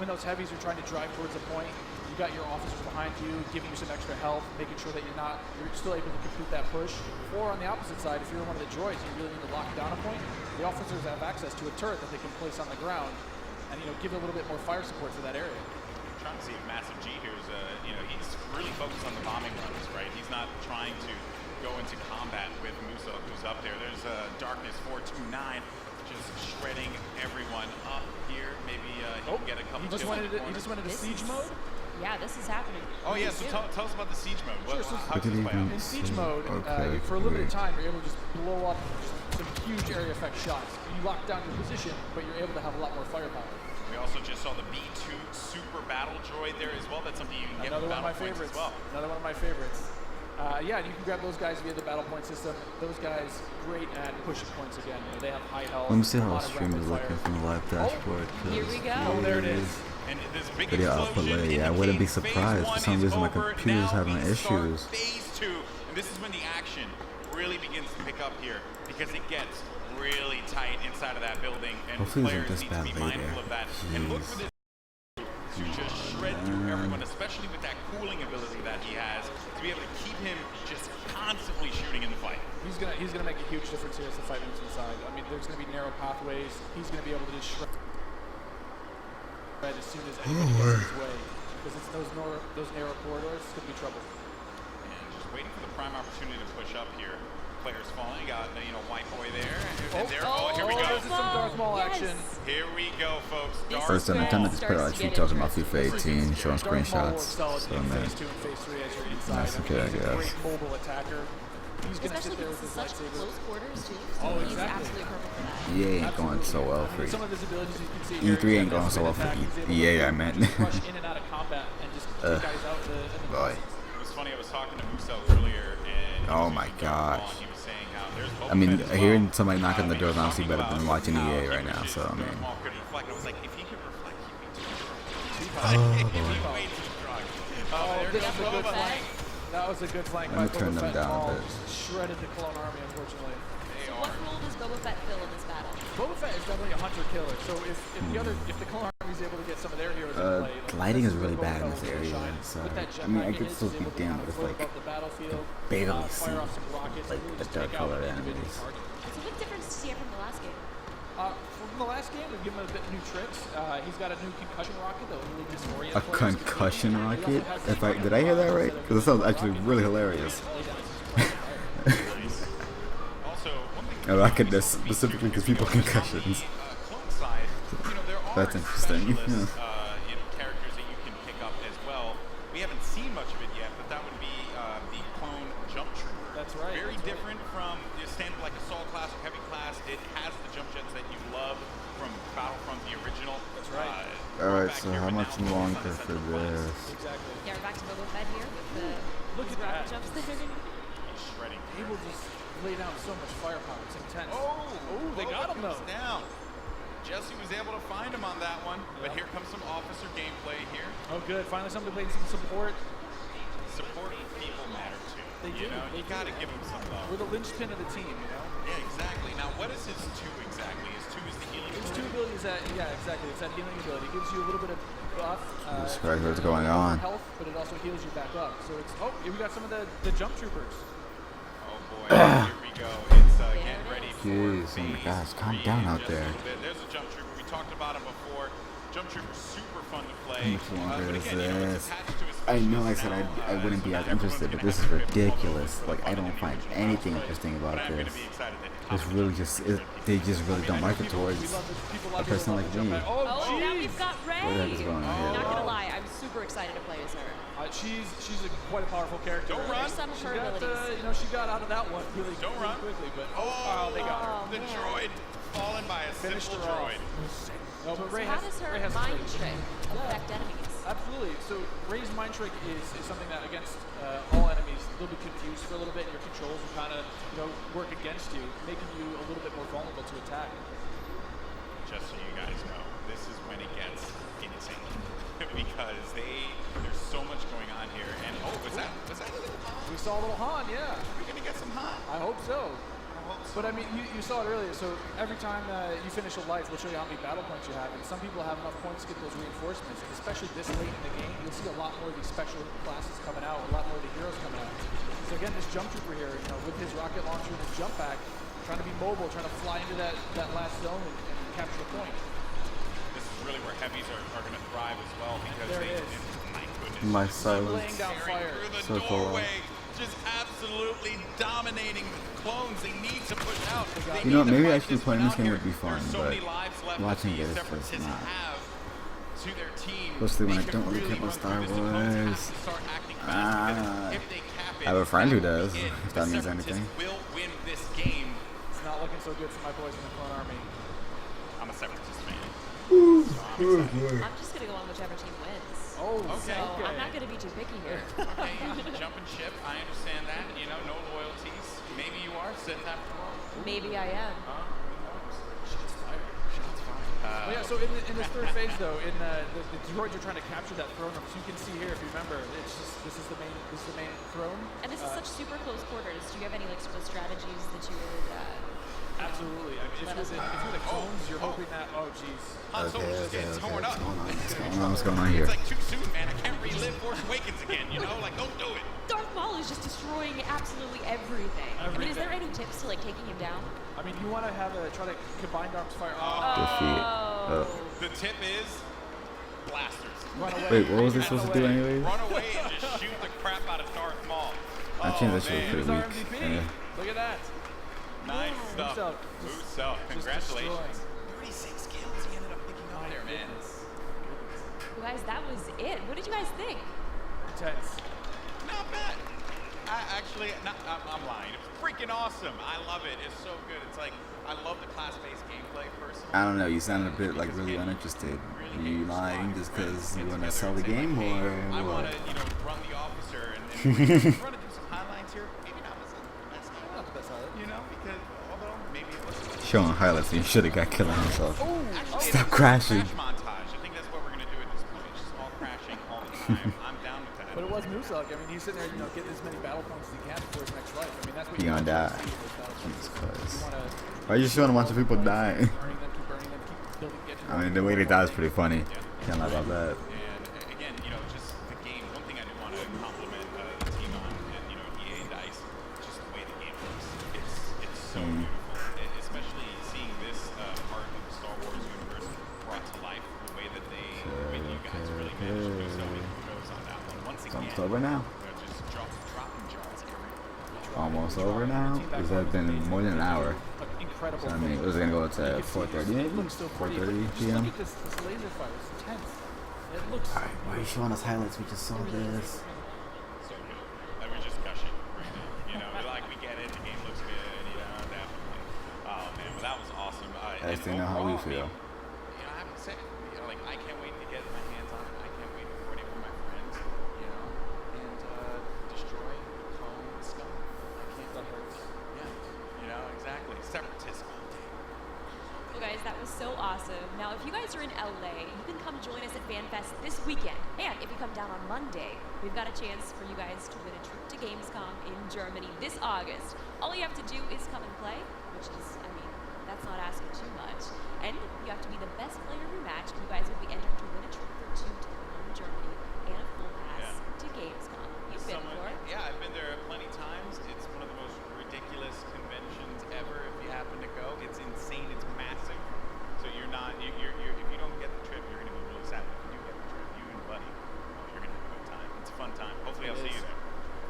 when those heavies are trying to drive towards a point, you got your officers behind you, giving you some extra health, making sure that you're still able to complete that push. Or on the opposite side, if you're one of the droids and you really need to lock down a point, the officers have access to a turret that they can place on the ground and, give a little bit more fire support for that area. I'm trying to see if Massive G here is, he's really focused on the bombing runs, right? He's not trying to go into combat with Muso, who's up there. There's Darkness 429. Just shredding everyone up here. Maybe he can get a couple. He just went into siege mode. Yeah, this is happening. Oh yeah, so tell us about the siege mode. How does in this play out? In siege mode, for a limited time, you're able to just blow up some huge area effect shots. You lock down your position, but you're able to have a lot more firepower. We also just saw the B2 Super Battle Droid there as well. That's something you can get with battle points as well. Another one of my favorites. Yeah, and you can grab those guys via the battle point system. Those guys, great at pushing points again. They have high health. Let me see how the stream is looking from the live dashboard. Here we go. Oh, there it is. And this big video output later. Yeah, I wouldn't be surprised. For some reason, my computer's having issues. Phase 2, and this is when the action really begins to pick up here because it gets really tight inside of that building, and players need to be mindful of that. And look for this to just shred through everyone, especially with that cooling ability that he has, to be able to keep him just constantly shooting in the fight. He's gonna make a huge difference here as the fight moves inside. I mean, there's gonna be narrow pathways. He's gonna be able to just shred as soon as anybody gets his way, because it's those narrow corridors. It's gonna be trouble. And just waiting for the prime opportunity to push up here. players falling. You got White Boy there. And there. Oh, here we go. This is some Darth Maul action. Here we go, folks. First time I attempted this player actually talking about FIFA 18, showing screenshots. So man, that's okay, I guess. Mobile attacker. He's going to sit there with his lightsaber. Close quarters too. Oh, He's exactly. absolutely perfect for that. EA ain't going so well for some of his abilities you can see here. E3 ain't going so well for EA, I meant. Rush in and out of combat and just kick guys out in the boy. It was funny, I was talking to Muso earlier, and oh my gosh. he was saying how there's I mean, hearing somebody knocking the door is honestly better than watching EA right now, so I mean. I was like, if he could reflect, he'd be too this is a good flank. That was a good flank by Let me turn them down a bit. Shredded the Clone Army, unfortunately. So what role does Boba Fett fill in this battle? Boba Fett is definitely a hunter-killer, so if the Clone Army is able to get some of their heroes in play... lighting is really bad in this area, so I mean, I could still be dim, but it's like, barely see, like, the dark colored enemies. So what difference does he have from the last game? From the last game, we've given him a bit new tricks. He's got a new concussion rocket that will really disorient A concussion rocket? Did I hear that right? Because it sounds actually really hilarious. A rocket that's specifically because people have concussions. That's interesting. Characters that you can pick up as well. We haven't seen much of it yet, but that would be the clone jump trooper. That's right. Very different from the standard like assault class or heavy class. It has the jump jets that you love from Battlefront, the original. That's right. Alright, so how much longer for this? Exactly. Yeah, we're back to Boba Fett here with the rocket jumps there. He's shredding. He will just lay down so much firepower. It's intense. Oh, they got him though. Down. Jesse was able to find him on that one, but here comes some officer gameplay here. Oh, good. Finally, somebody playing some support. Support people matter too. They do. You got to give him some love. We're the linchpin of the team, you know. Yeah, exactly. Now, what is his 2 exactly? His 2 is the healing. His 2 abilities that, yeah, exactly. It's that healing ability. It gives you a little bit of buff. Describe what's going on. Health, but it also heals you back up. So it's here we got some of the jump troopers. Oh boy, here we go. It's getting ready for jeez, oh my gosh, calm down out there. There's a jump trooper. We talked about him before. Jump trooper super fun to play. How much longer is this? I know I said I wouldn't be as interested, but this is ridiculous. Like, I don't find anything interesting about this. It's really just, they just really don't market towards a person like me. Oh, now we've got Rey. What the heck is going on here? Not gonna lie, I'm super excited to play as her. She's quite a powerful character. Don't run. Some of her abilities. She got out of that one really quickly, but they got her. The droid fallen by a simple droid. No, but Ray how does her mind trick affect enemies? Absolutely. So Rey's mind trick is something that against all enemies, they'll be confused for a little bit. Your controls will kind of work against you, making you a little bit more vulnerable to attack. Just so you guys know, this is when it gets insane because there's so much going on here. And was that a little Han? We saw a little Han, yeah. We're gonna get some Han. I hope so. But I mean, you saw it earlier, so every time you finish a life, we'll show you how many battle points you have, and some people have enough points to get those reinforcements, and especially this late in the game, you'll see a lot more of these special classes coming out, a lot more of the heroes coming out. So again, this jump trooper here, with his rocket launcher and his jump pack, trying to be mobile, trying to fly into that last zone and capture a point. This is really where heavies are going to thrive as well, because my goodness. My silence. Laying down fire. Through the doorway. Just absolutely dominating the clones. They need to push out. Maybe actually playing this game would be fun, but watching it is just not. Especially when I don't really care about Star Wars. I have a friend who does, if that means anything. Will win this game. It's not looking so good for my boys in the Clone Army. I'm a Separatist fan. I'm just going to go on whichever team wins. Oh, okay. So I'm not going to be too picky here. Okay, jumping ship. I understand that. No loyalties. Maybe you are sitting after all. Maybe I am. Shots fired. Shots fired. Yeah. So in this third phase, though, the droids are trying to capture that throne room. So you can see here, if you remember, this is the main throne. And this is such super close quarters. Do you have any sort of strategies that you would? Absolutely. I mean, if you're the clones, you're hoping that. Oh, jeez. Okay. What's going on here? It's like too soon, man. I can't relive Force Awakens again. Like, don't do it. Darth Maul is just destroying absolutely everything. I mean, is there any tips to taking him down? I mean, you want to try to combine arms fire. The tip is blasters. Run away. Wait, what was he supposed to do anyways? Run away and just shoot the crap out of Darth Maul. I changed that shit pretty weak. Yeah. Look at that. Nice stuff. Muso, congratulations. 36 kills he ended up picking up there, man. You guys, that was it. What did you guys think? Intense. Not bad. I'm lying. It's freaking awesome. I love it. It's so good. It's like, I love the class-based gameplay personally. I don't know. You sounded a bit like really uninterested. Are you lying just because you want to sell the game, or I what? want to, run the officer and run to do some highlights here. Maybe not the best highlight. Not the best highlight. Because although maybe it was showing highlights, you should have got killing himself. Stop crashing. Crash montage. I think that's what we're gonna do at this point. It's just all crashing all the time. I'm down with that. But it was Musak. I mean, he's sitting there, getting as many battle points as he can before his next life. I mean, that's what You're you gonna want to die. see with Jesus Christ. You Why are you showing a bunch of people dying? burning them, keep building, I mean, the way they die is pretty funny. Can't lie about that. And again, just the game. One thing I do want to compliment the team on, EA and DICE, just the way the game looks. It's so beautiful, especially seeing this part of the Star Wars universe brought to life. The way that you guys really managed to do so. Kudos on that one. Once again, Almost over now. Just dropping jaws everywhere. Almost over now? Because that's been more than an hour. incredible. So, I mean, it was gonna go to 4:30 maybe? 4:30 p.m. Look at this laser fire. It's intense. It looks. Alright, why are you showing us highlights? We just saw this. So good. Like we're just gushing right now. We get it. The game looks good. Definitely. Oh man, well that was awesome. As they know how we feel. I have to say, I can't wait to get my hands on it. I can't wait to coordinate with my friends, and destroy, clone, scum. I can't let her. Yeah, exactly. Separatist all day. Well, guys, that was so awesome. Now, if you guys are in LA, you can come join us at FanFest this weekend. And if you come down on Monday, we've got a chance for you guys to win a trip to Gamescom in Germany this August. All you have to do is come and play, which is, that's not asking too much. And you have to be the best player in your match, and you guys will be entered to win a trip for 2 to Cologne, Germany, and a full pass to Gamescom. You've been before? Yeah, I've been there plenty times. It's one of the most ridiculous conventions ever. If you happen to go, it's insane. It's massive. So you're not. If you don't get the trip, you're gonna be really sad. If you do get the trip, you and Buddy, you're gonna have a good time. It's a fun time. Hopefully, I'll see you there.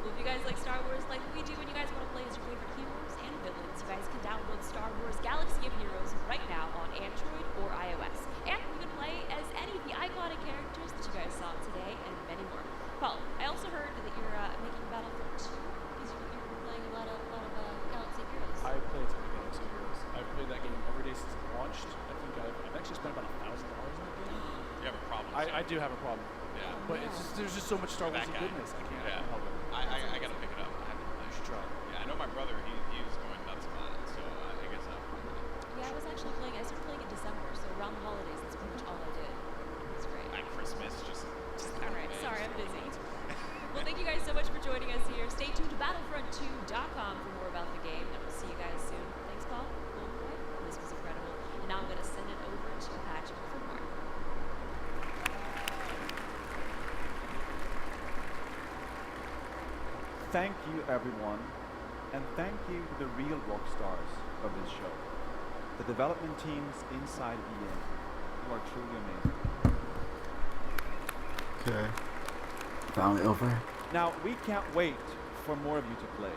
Well, if you guys like Star Wars like we do, and you guys want to play as your favorite heroes and villains, you guys can download Star Wars Galaxy of Heroes right now on Android or iOS. And you can play as any of the iconic characters that you guys saw today, and many more. Paul, I also heard that you're making Battlefront 2 because you're playing a lot of Galaxy of Heroes. I played some Galaxy of Heroes. I've played that game every day since it launched. I think I've actually spent about $1,000 in that game. You have a problem. I do have a problem. Yeah. But there's just so much Star Wars goodness. I can't help it. I gotta pick it up. I haven't played. You should try. Yeah, I know my brother. He's going nuts about it. So I guess I'll play it. Yeah, I started playing in December, so around the holidays, that's pretty much all I did. It was great. At Christmas, just all right. Sorry, I'm busy. Well, thank you guys so much for joining us here. Stay tuned to Battlefront2.com for more about the game, and we'll see you guys soon. Thanks, Paul. This was incredible. And now I'm going to send it over to Patrick for more. Thank you, everyone, and thank you to the real rock stars of this show, the development teams inside EA, who are truly amazing. Okay. Finally over. Now, we can't wait for more of you to play,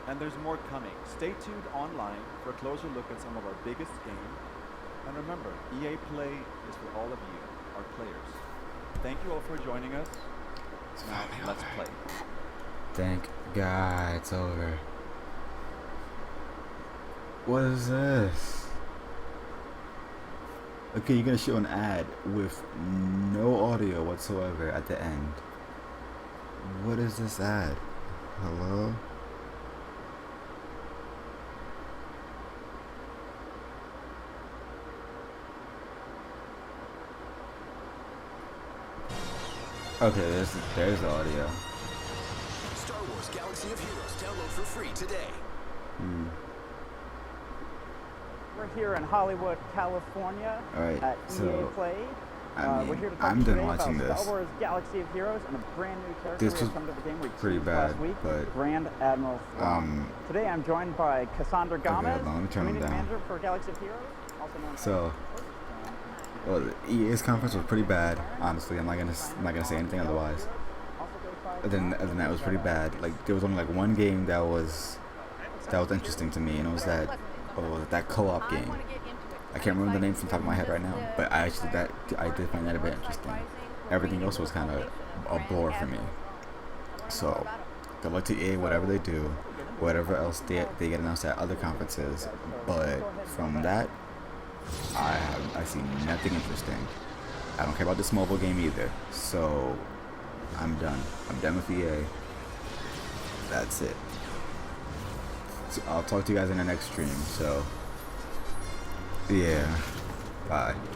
and there's more coming. Stay tuned online for a closer look at some of our biggest games. And remember, EA Play is for all of you, our players. Thank you all for joining us. Now, let's play. Thank God it's over. What is this? Okay, you're gonna show an ad with no audio whatsoever at the end. What is this ad? Hello? Okay, there's the audio. Star Wars Galaxy of Heroes, download for free today. We're here in Hollywood, California, at EA Play. We're here to talk today about Star Wars Galaxy of Heroes and a brand new character who come to the game pretty bad, last week, but Grand Admiral Thrawn. Today I'm joined by Cassandra Gomez, Community Manager for Galaxy of Heroes, also known as well, the EA's conference was pretty bad. Honestly, I'm not gonna say anything otherwise. other than that, it was pretty bad. Like, there was only like one game that was interesting to me, and it was that co-op game. I can't remember the name from the top of my head right now, but I did find that a bit interesting. Everything else was kind of a bore for me. So, good luck to EA, whatever they do, whatever else they get announced at other conferences. But from that, I see nothing interesting. I don't care about this mobile game either. So, I'm done. I'm done with EA. That's it. So I'll talk to you guys in the next stream. So, yeah. Bye.